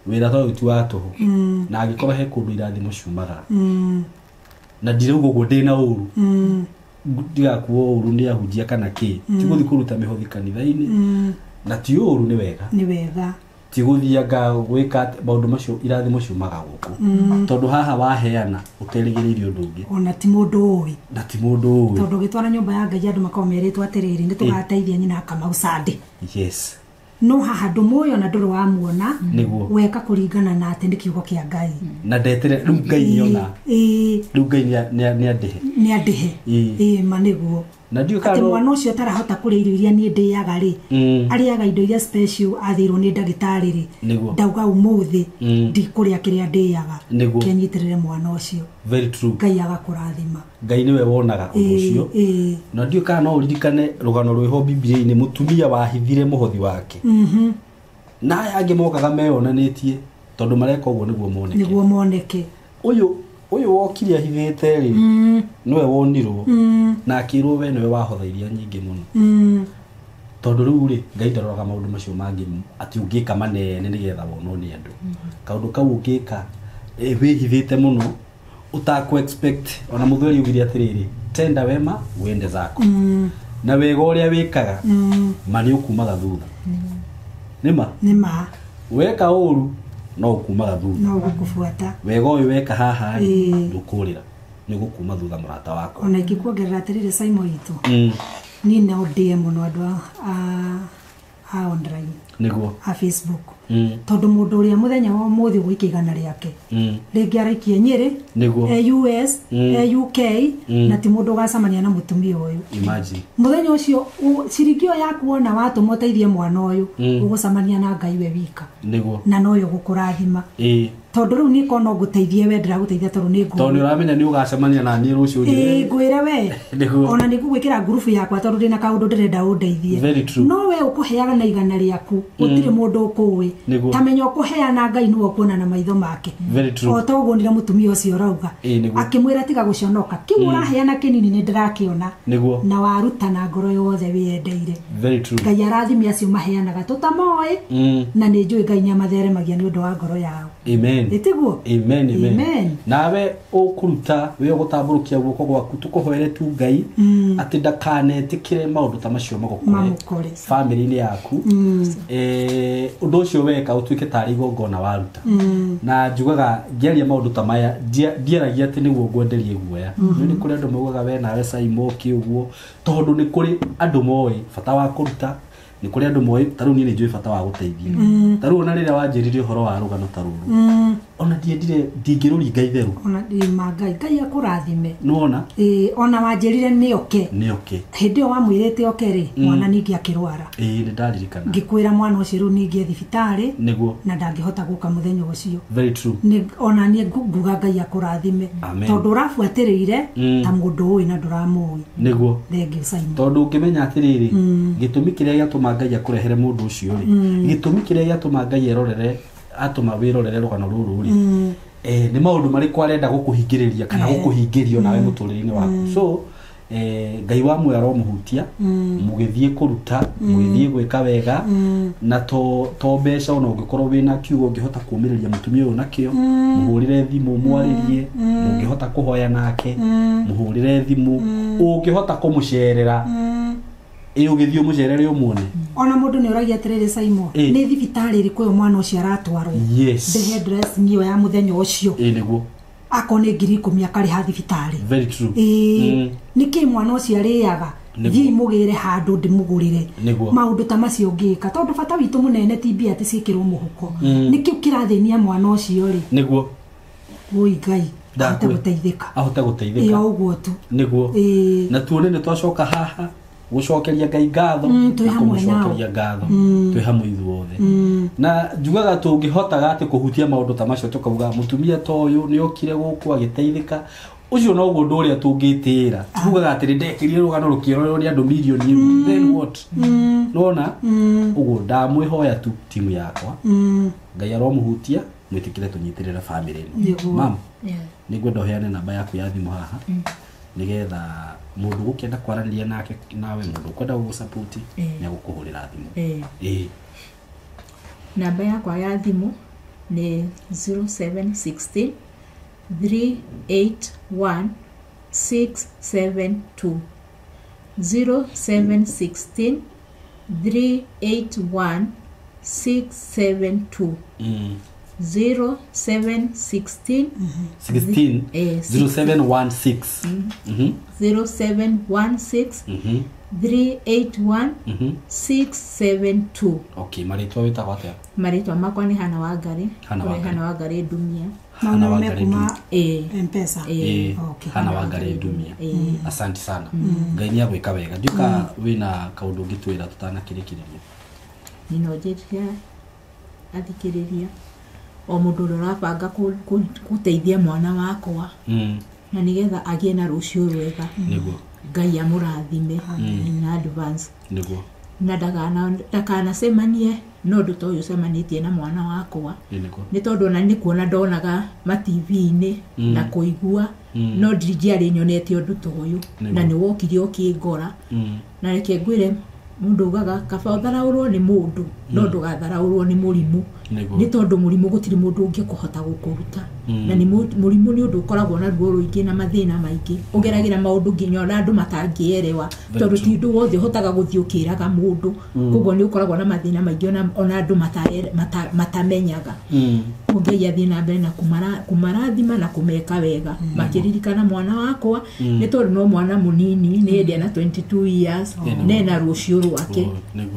Speaker 2: wira to tu atu na agikorwo he kundu irathimo ciumaga na ndirauga uguo ndina uru ndiga kuo uru ni ahunjia kana ki tiguthi kuruta mihothi kanitha-ini na ti uru ni wega tiguthianga gwika maundu macio irathimo ciumaga guku tondu haha waheana uterigiririe undu ungi
Speaker 4: ona ti mundu uwi
Speaker 2: tondu
Speaker 4: gitwara nyumba ya Ngai andu makomeretwo atiriri ni tugateithia nyina Kamau Sande.
Speaker 2: Yes.
Speaker 4: No haha ndumuyo na nduru wa muona weka kuringana na ati ndi kiugo kia Ngai
Speaker 2: na ndetere riu Ngai niona riu Ngai ni andihe maniguo na ndio kana mwana ucio tarahota kuria irio iria ni ndiaga ri ariaga indo iria special athirwo ni ndagitari ri ndauga umuthi ndi kuria kiria ndiaga kenyitirire mwana ucio. Very true.
Speaker 4: Ngai agakurathima.
Speaker 2: Ngai niwe wonaga undu ucio na ndio kana no uririkane rugano rwiho Biblia-ini mutumia wahithire muhothi wake na aya angi mokaga meyonanitie tondu mareka uguo niguo moneke uyu wokiria hithite ri niwe wonirwo na akirwo we niwe wahothairia nyingi muno tondu riu ri Ngai ndaroraga maundu macio mangi ati ungika manene nigetha wonwo ni andu kaundu kau ungika wihithite muno utaku expect ona muthuri ugiria atiriri tenda wema wende zako na wega uria wikaga mari ukumaga thutha nima weka uru no ukumaga thutha
Speaker 4: no gukufuata
Speaker 2: wega uyu weka haha ndukurira ni gukuma thutha murata wako
Speaker 4: ona ikikuongerera atiriri Simon itu ni no DM no andu a online
Speaker 2: niguo
Speaker 4: a Facebook tondu mundu uria muthenya wa muthi gwikigana riake ringi araikie Nyeri US UK na ti mundu gacamania na mutumia uyu.
Speaker 2: Imagine
Speaker 4: muthenya ucio cirikio yaku wona watu moteithie mwana uyu ugucamania na Ngai we wika
Speaker 2: niguo
Speaker 4: na no yo gukurathima tondu riu ni kono guteithie we ndiraguteithia tondu ni ngo
Speaker 2: tondu uramenya ni ugacamania na ni rucio
Speaker 4: ngwire we ona ni gwikira group yakwa tondu ndina kaundu ndirenda undeithie no we ukuheaga na igana riaku gutire mundu ukuwi tamenya ukuheana Ngai nuo kuona na maitho make o toguo ndira mutumia ucio rauga akimwira tiga guconoka kiu uraheana kinini ni ndirakiona na warutana ngoro yothe wiendeire Ngai arathimia acio maheanaga tutamoi na ni njui Ngai ni amatheremagia ni undu wa ngoro yao.
Speaker 2: Amen.
Speaker 4: Etiguo.
Speaker 2: Amen.
Speaker 4: Amen.
Speaker 2: Nawe ukuruta we gutamburukia guko gwaku tukuhoere tu Ngai ati ndakanetikire maundu ta macio magukore family ni yaku undu ucio weka utuike tari gongona waruta na njugaga ngeria maundu ta maya ndieragia ati niguo ngwenderie guoya ni kuri andu maugaga we nawe Saimoki uguo tondu ni kuri andu moe bata wa kuruta ni kuri andu moe taru ni njui bata wa guteithia taru ona rira wanjiririe horo wa rugano taru ona ndiendire ndingiruri Ngai theru
Speaker 4: ona Ngai akurathime
Speaker 2: nona
Speaker 4: ona wanjirire ni oke hindi wa mwirete oke ri mwana ningi akirwara
Speaker 2: ni ndaririkana
Speaker 4: ngikwira mwana ucio ru ningi thibitari
Speaker 2: niguo
Speaker 4: na ndangihota guka muthenya ucio
Speaker 2: very true
Speaker 4: ni ona ni nguga Ngai akurathime tondu rafuatirire ta mundu uyu na nduramui
Speaker 2: niguo
Speaker 4: thengiu Simon
Speaker 2: tondu ngimenya atiriri gitumi kiria giatuma Ngai akurehere mundu ucio ri gitumi kiria giatuma Ngai erorere atuma wirorere rugano ruru ri ni maundu mari kwarenda gukuhingiriria kana gukuhingirio nawe muturire-ini waku so Ngai wa mwe aromuhutia mugithie kuruta mugithie gwika wega na to mbeca ona ungikorwo wina kiugo ungihota kumiriria mutumia uyu nakio muhurire thimu mwaririe mungihota kuhoya nake muhurire thimu ungihota kumucerera ugithio mucerere umuone
Speaker 4: ona mundu ni uragia atiriri Simon ni thibitari iriku uyu mwana ucio aratwarwo the headdress niyo ya muthenya ucio
Speaker 2: niguo
Speaker 4: akone 10,000 akariha thibitari
Speaker 2: very true
Speaker 4: niki mwana ucio ariaga thii mugire handu ndimugurire maundu ta macio ngika tondu bata witu munene TB ati cikirwo muhuko niki ukirathenia mwana ucio ri niguo oi Ngai ahote guteithika iyo uguo tu
Speaker 2: niguo na tuone ni twacoka haha gucokeria Ngai ngatho na kumucokeria ngatho twi hamwe ithuothe na njugaga tungihotaga ati kuhutia maundu ta macio tukauga mutumia ta uyu ni okire guku agiteithika ucio no guo nduria tungitira tugaga ati ndekirire rugano rukirorerwo ni andu milioni then what nona uguo ndamwihoya tu timu yakwa Ngai aromuhutia mwitikire tunyitirire family ino mam nigwenda uheane namba yaku ya thimu haha nigetha mundu gukenda kwaraniria nake nawe mundu kwenda gusupport ni gukuhurira thimu
Speaker 1: namba yakwa ya thimu ni 0716 381 672 0716 381 672 0716
Speaker 2: 0716
Speaker 1: 381 672
Speaker 2: okay maritwa witagwo atia
Speaker 1: maritwa makwa ni Hana Wangari Dumia
Speaker 4: Hana Wangari M-Pesa
Speaker 2: okay Hana Wangari Dumia asante sana Ngai ni agwika wega nduka wina kaundu ngitwira tutanakirikiriria
Speaker 1: ninojetia athikiriria o mundu urabanga guteithia mwana wakwa na nigetha agie na rucio wega
Speaker 2: niguo
Speaker 1: Ngai amurathime na advance
Speaker 2: niguo
Speaker 1: na ndakana semanie no ndu toyo semanitie na mwana wakwa ni tondu na ni kuona ndonaga ma TV-ini na kuigua no ndijiari nyonete undu toyo na ni wokire okingora na reke ngwire mundu ugaga kaba utharaurwo ni mundu no ndugatharaurwo ni murimu ni tondu murimu gutiri mundu ungikuhota gukuruta na ni murimu ni undu ukoragwo na ruo ruingi na mathina maingi ungeragira maundu nginya na andu matangierewa tondu ti ndu wothe hotaga guthiukiraga mundu koguo ni ukoragwo na mathina maingi ona andu matamenyaga Ngai athie na mbere na kumarathima na kumeka wega makiririkana mwana wakwa ni tondu no mwana munini ni ndia na 22 years nena rucio rwake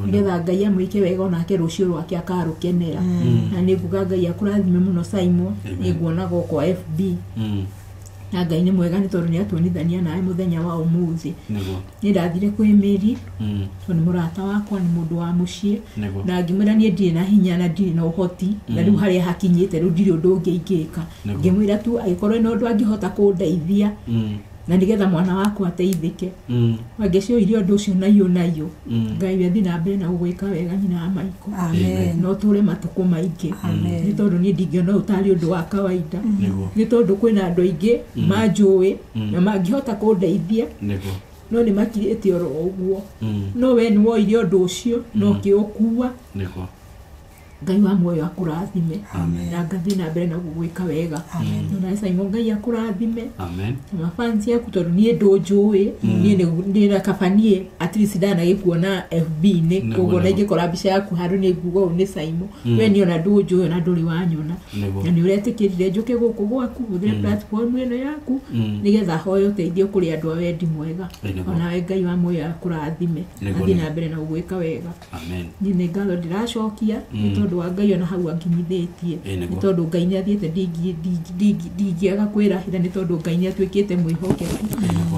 Speaker 1: ngetha Ngai amwike wega onake rucio rwake akarukenera na niguga Ngai akurathime muno Simon niguonaga kwa FB na Ngai ni mwega ni tondu ni atuonithania nae muthenya wa umuthi ni ndathire kwi Mary ni murata wakwa ni mundu wa mucii na ngimwira ni ndire na hinya na ndire na uhoti na riu hari hakinyite riu ndire undu ungiingika ngimwira tu agikorwo ni undu angihota kundeithia na nigetha mwana wakwa ateithike wangecio irio undu ucio nayo Ngai athie na mbere na gugwika wega nyina maiko no ture matuku maingi ni tondu ni ndingiona utari undu wa kawaida ni tondu kwina andu aingi manjui na mangihota kundeithia no ni makirite oro uguo no we ni woire undu ucio no kiukua Ngai wa muoyo akurathime na ngathi na mbere na gwika wega na Simon Ngai akurathime mafansi yaku tondu nie ndunjui nie ndira kabanie at least ndana gikuona FB ni koguo na ingikora mbica yaku haru ni ngugo ni Simon we ni ona ndunjui na nduri wanyona na ni uretikirire njuke guku gwaku uthire platform ino yaku nigetha hoyo teithio kuri andu a wendi mwega ona we Ngai wa muoyo akurathime athi na mbere na gwika wega ni ngatho ndiracokia tondu wa Ngai ona hau angimithitie ni tondu Ngai ni athiete ndingiaga kwirahira ni tondu Ngai ni atwikite mwihokeku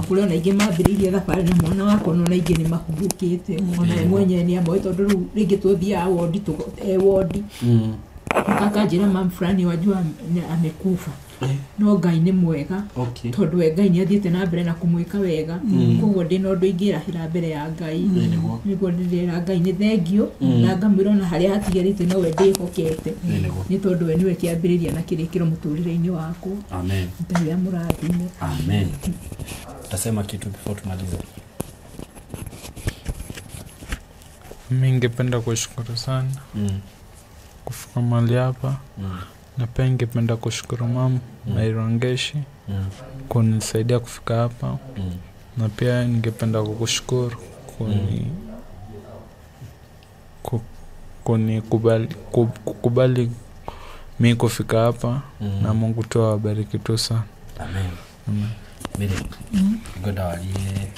Speaker 1: kuri ona ingi mambiririe thabari na mwana wako ona ingi ni mahubukite ona mwenye ni amwe tondu riu ringi tuthia wodi kaka njira mam fulani wajua amekufa no Ngai ni mwega tondu Ngai ni athiete na mbere na kumwika wega koguo ndina undu ingirahira mbere ya Ngai niguo ndira Ngai ni thengio na ngamwira ona haria hatigarite no we ndihokete ni tondu we niwe kiambiriria na kirikiro muturire-ini wako Ngai amurathime
Speaker 2: amen. Tasema kitu before tumalize.
Speaker 3: Mimi ningependa kushukuru sana kufika mahali hapa na pia ningependa kushukuru mama Mairongeshi kunisaidia kufika hapa na pia ningependa kukushukuru kukubali mimi kufika hapa na Mungu tu awabariki tu sana.
Speaker 2: Amen. Mimi ngoda walie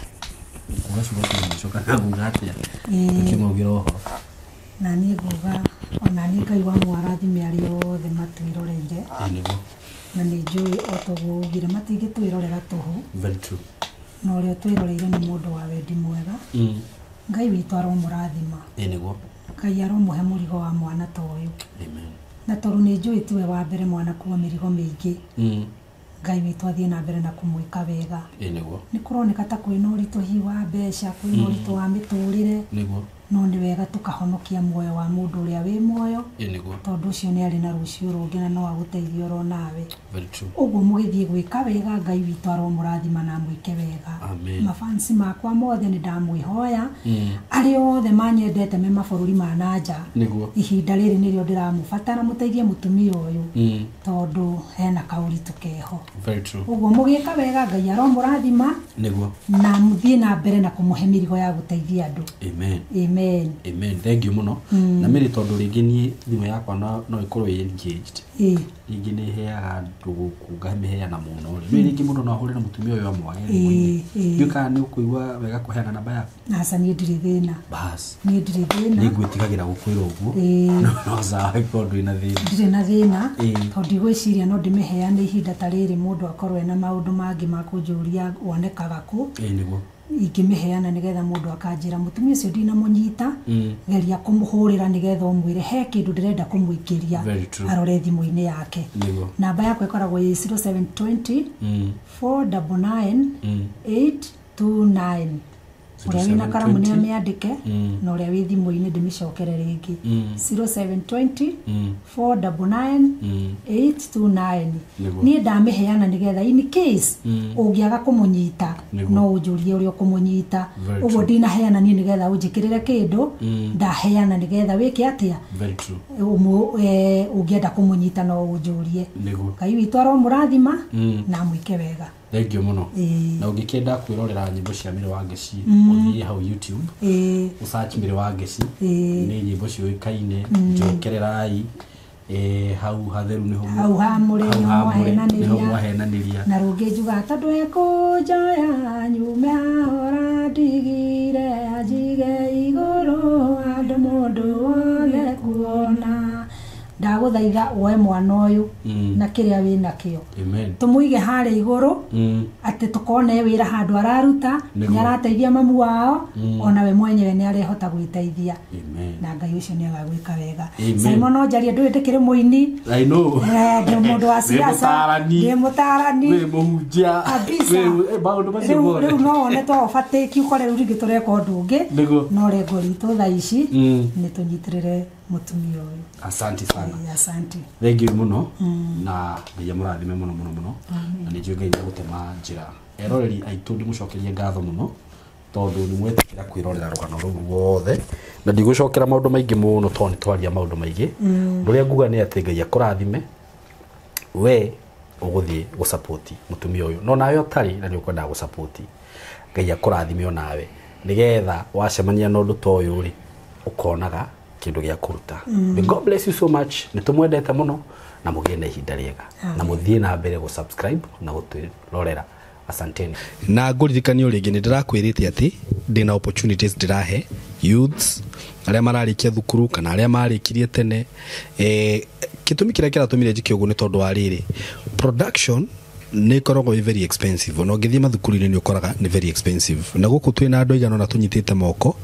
Speaker 2: kuwashukuru nishoka hapo ngatia ukimwogera ho
Speaker 4: na ni guga ona ni Ngai wa mwarathime ari othe matwirorere na ni njui otogugira matingitwirorera tuhu
Speaker 2: very true
Speaker 4: no rio twirorere ni mundu wa wendi mwega Ngai witu aromurathima
Speaker 2: niguo
Speaker 4: Ngai aromuhe murigo wa mwana toyu
Speaker 2: amen
Speaker 4: na toru ni njui tuwe wa mbere mwana kuwa mirigo mingi Ngai witu athie na mbere na kumwika wega
Speaker 2: niguo
Speaker 4: ni kuroneka ta kwina uritu hi wa mbeca kwina uritu wa miturire
Speaker 2: niguo
Speaker 4: no ni wega tukahonokia muoyo wa mundu uria wi muoyo
Speaker 2: niguo
Speaker 4: tondu ucio ni ari na rucio rungi na no aguteithio ro nawe
Speaker 2: very true
Speaker 4: uguo mugithie gwika wega Ngai witu aromurathima na mwike wega mafansi makwa mothe ni ndamwihoya ari othe manyendete me mabururi ma nanja
Speaker 2: niguo
Speaker 4: ihinda riri nirio ndiramubatara muteithie mutumia uyu tondu hena kauritu keho
Speaker 2: very true
Speaker 4: uguo mugika wega Ngai aromurathima
Speaker 2: niguo
Speaker 4: na muthie na mbere na kumuhe mirigo ya guteithia andu
Speaker 2: amen
Speaker 4: amen
Speaker 2: thank you muno na miri tondu ringi ni thimu yakwa no ikorwo engaged ringi ni heaga ndugu ngamiheana muno ringi muno no ahurira mutumia uyu amwage yuka ni ukuigwa wega kuheana namba yaku
Speaker 4: nasa ni ndiri thina
Speaker 2: bas
Speaker 4: ni ndiri thina
Speaker 2: ni gwitigagira gukwira uguo no za tondu ina thina
Speaker 4: ndiri na thina tondu gwiciria no ndimeheane ihinda ta riri mundu akorwe na maundu mangi ma kunjuria wonekaga ku
Speaker 2: niguo
Speaker 4: ingimiheana nigetha mundu akanjira mutumia ucio ndina munyita geria kumuhurira nigetha umwire he kindu ndirenda kumwikiria arore thimu-ini yake namba yakwa ikoragwo 0720 499 829 uria wina karamu ni ameandike na uria wi thimu-ini ndimicokere ringi 0720 499 829 ni ndamiheana nigetha in case ungiaga kumunyita no unjurie uria kumunyita uguo ndinaheana ni nigetha unjikirire kindu ndaheana nigetha wiki atia
Speaker 2: very true
Speaker 4: ungienda kumunyita no unjurie Ngai witu aromurathima na mwike wega
Speaker 2: thank you muno na ungikienda kwirorera nyimbo cia Mire wa Ngeci uthie hau YouTube usearch Mire wa Ngeci ni nyimbo ciuikaine njokererai hau hatheru niho
Speaker 4: hau hamuri
Speaker 2: niho mwahenaniria
Speaker 4: na rungi njuga tondu ekunjoya nyume hora ndigire ajige iguru andu mundu wothe kuona ndaguthaitha woe mwana uyu na kiria wina kio tumuige hare iguru ati tukone wira handu araruta ni arateithia mamu wao ona we mwenyewe ni arehota gwiteithia na Ngai ucio ni agagwika wega Simon onjaria ndwitĩkĩre muini
Speaker 2: I know
Speaker 4: ndi mundu wa siasa ndi mutarani
Speaker 2: we muhunjia we baundu macio
Speaker 4: riu no one to obatiki ukore riu ringi tureka undu ungi no rengo ritu thaa ici ni tunyitirire mutumia uyu
Speaker 2: asante sana
Speaker 4: asante
Speaker 2: thank you muno na Ngai amurathime muno na ni njui Ngai gutema njira eroreri aitu ndimucokerie ngatho muno tondu ni mwetikira kwirorera rugano ruu wothe na ndigũcokera maũndũ maingĩ mũno tondũ twaria maũndũ maingĩ ũrĩa nguga nĩ atĩ Ngai akũrathime we ũgũthiĩ gũsupport mũtumia ũyũ no nawe ũtarĩ na nĩ ũkwenda gũsupport Ngai akũrathime o nawe nigetha wacemania na ũndũ ta ũyũ rĩ ũkonaga kĩndũ gĩa kũruta. God bless you so much nĩ tũmwendete mũno na mũgĩe na ihinda rĩega na mũthiĩ na mbere gũsubscribe na gũtwĩrorera. Asanteni. Na ngũririkania rĩngĩ nĩ ndĩrakwĩrĩte atĩ ndĩna opportunities ndĩrahe youths arĩa mararĩkia thukuru kana arĩa marĩkirie tene. Gĩtũmi kĩrĩa kĩratũmire njĩke ũguo nĩ tondũ wa rĩrĩ, production nĩ ikoragwo very expensive. No ngĩthiĩ mathukuru-inĩ nĩ ũkoraga nĩ very expensive. Na gũkũ twĩna andũ aigana na tũnyitĩte moko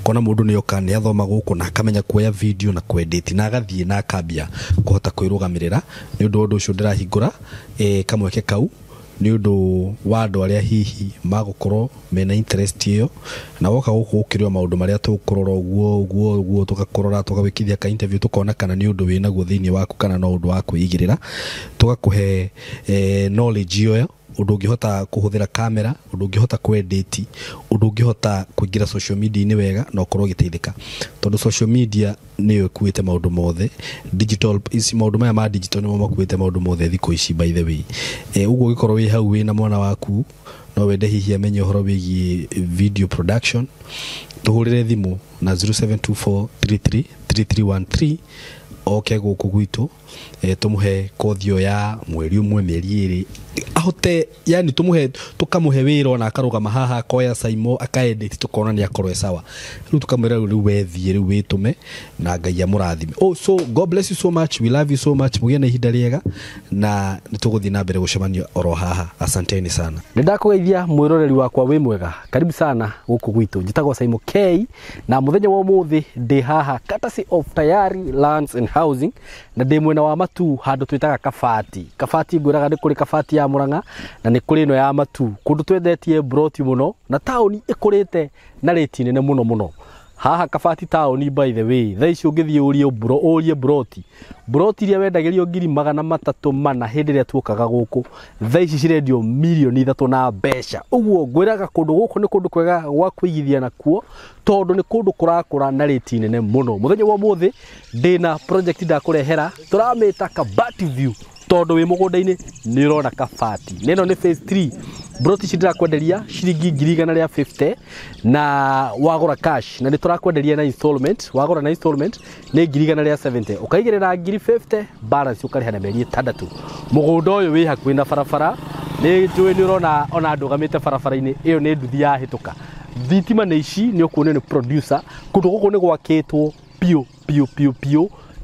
Speaker 2: kona mũndũ nĩ oka nĩ athoma gũkũ na akamenya kuoya video na kuedit na agathiĩ na akambia kũhota kwĩrũgamĩrĩra. Nĩ ũndũ ũcio ndĩrahingũra kamweke kau nĩ ũndũ wa andũ arĩa hihi magũkorwo mena interest ĩyo na woka gũkũ ũkĩrĩo maũndũ marĩa tũkũrora ũguo tũgakũrora tũgawĩkithia ka interview tũkona kana nĩ ũndũ wĩna guo thĩinĩ waku kana no ũndũ wa kwĩigĩrĩra tũgakũhe knowledge ĩyo ũndũ ũngĩhota kũhũthĩra kamera ũndũ ũngĩhota kwedit ũndũ ũngĩhota kũingĩra social media-inĩ wega na ũkorwo ũgĩteithĩka tondũ social media nĩyo ĩkuĩte maũndũ mothe digital isi maũndũ maya ma digital nĩmo makuĩte maũndũ mothe thikũ ici by the way. Ũguo ũgĩkorwo wĩ hau wĩna mwana waku no wende hihi amenye ũhoro wĩgiĩ video production tũhũrĩre thimũ na 0724333313 oke gũkũ gwitũ tumuhe kothio ya mweri ũmwe mĩeri ĩrĩ ahote yani tukamuhe wĩra ona akarũgama haha akoya saimo akaedit tukona ni akorwe sawa rĩu tukamwĩra rĩu wethie rĩu wĩtume na Ngai amũrathime. So God bless you so much, we love you so much, mũgĩe na ihinda rĩega na nĩtũgũthiĩ na mbere gũcemania oro haha. Asanteni sana. Nĩndakũgeithia mwĩroreri wakwa wĩ mwega, karibu sana gũkũ gwitũ. Njĩtagwo Saimo K na mũthenya wa ũmũthĩ ndĩ haha courtesy of Tayari Lands and Housing na ndĩ mwena wa Matu handũ twĩtaga Kabati ngwĩraga nĩ kũrĩ Kabati ya Murang'a na nĩ kũrĩ ĩno ya Matu kũndũ twendetie broti mũno na taũni ĩkũrĩte na rĩti nene mũno haha Kabati taũni by the way thaa ici ũngĩthiĩ ũrie broti iria wendagĩrio 300,000 hĩndĩ ĩrĩa tuokaga gũkũ thaa ici cirendio 3,000,000 na mbeca. Ũguo ngwĩraga kũndũ gũkũ nĩ kũndũ kwega gwa kũigithia nakuo tondũ nĩ kũndũ kũrakũra na rĩti nene mũno. Mũthenya wa ũmũthĩ ndĩna project ndakũrehera tũramĩta Kabati View tondũ wĩ mũgũnda-inĩ nĩ ũrona Kabati. Neno nĩ phase 3 broti ici ndirakwenderia ciringi 150 na wagũra cash na nĩ tũrakwenderia na installment. Wagũra na installment nĩ 170 ũkaigĩrĩra 150 balance ũkarĩha na mĩeri 6. Mũgũnda ũyũ wĩ hakuhĩ na barabara nĩ njũĩ nĩ ũrona ona ndũgamĩte barabara-inĩ ĩyo nĩ nduthi ya hĩtũka. Thitima nĩ ici nĩ ũkuona nĩ producer kũndũ gũkũ nĩ gwakĩtwo piũ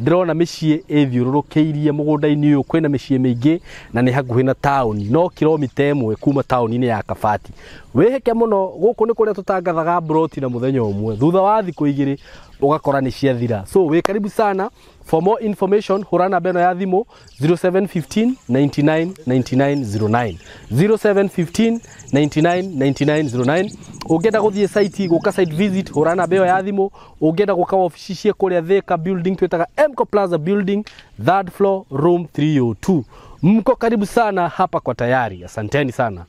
Speaker 2: ndĩrona mĩciĩ ĩthiũrũrũkĩirie mũgũnda-inĩ ũyũ kwĩna mĩciĩ mĩingĩ na nĩ hakuhĩ na taũni no kilomita 1 kuma taũni-inĩ ya Kabati. Wĩhĩke mũno gũkũ nĩ kũrĩa tũtangathaga broti na mũthenya ũmwe thutha wa thikũ 2 ũgakora nĩ ciathira. So wĩ karibu sana. For more information hũra namba ĩno ya thimũ 0715 99 9909 0715 99 9909. Ũngĩenda gũthiĩ site gũka site visit hũra namba ĩyo ya thimũ. Ũngĩenda gũka ofici cia kũrĩa Thika building twĩtaga Mco Plaza building 3rd floor room 302. Mko karibu sana hapa kwa Tayari. Asanteni sana.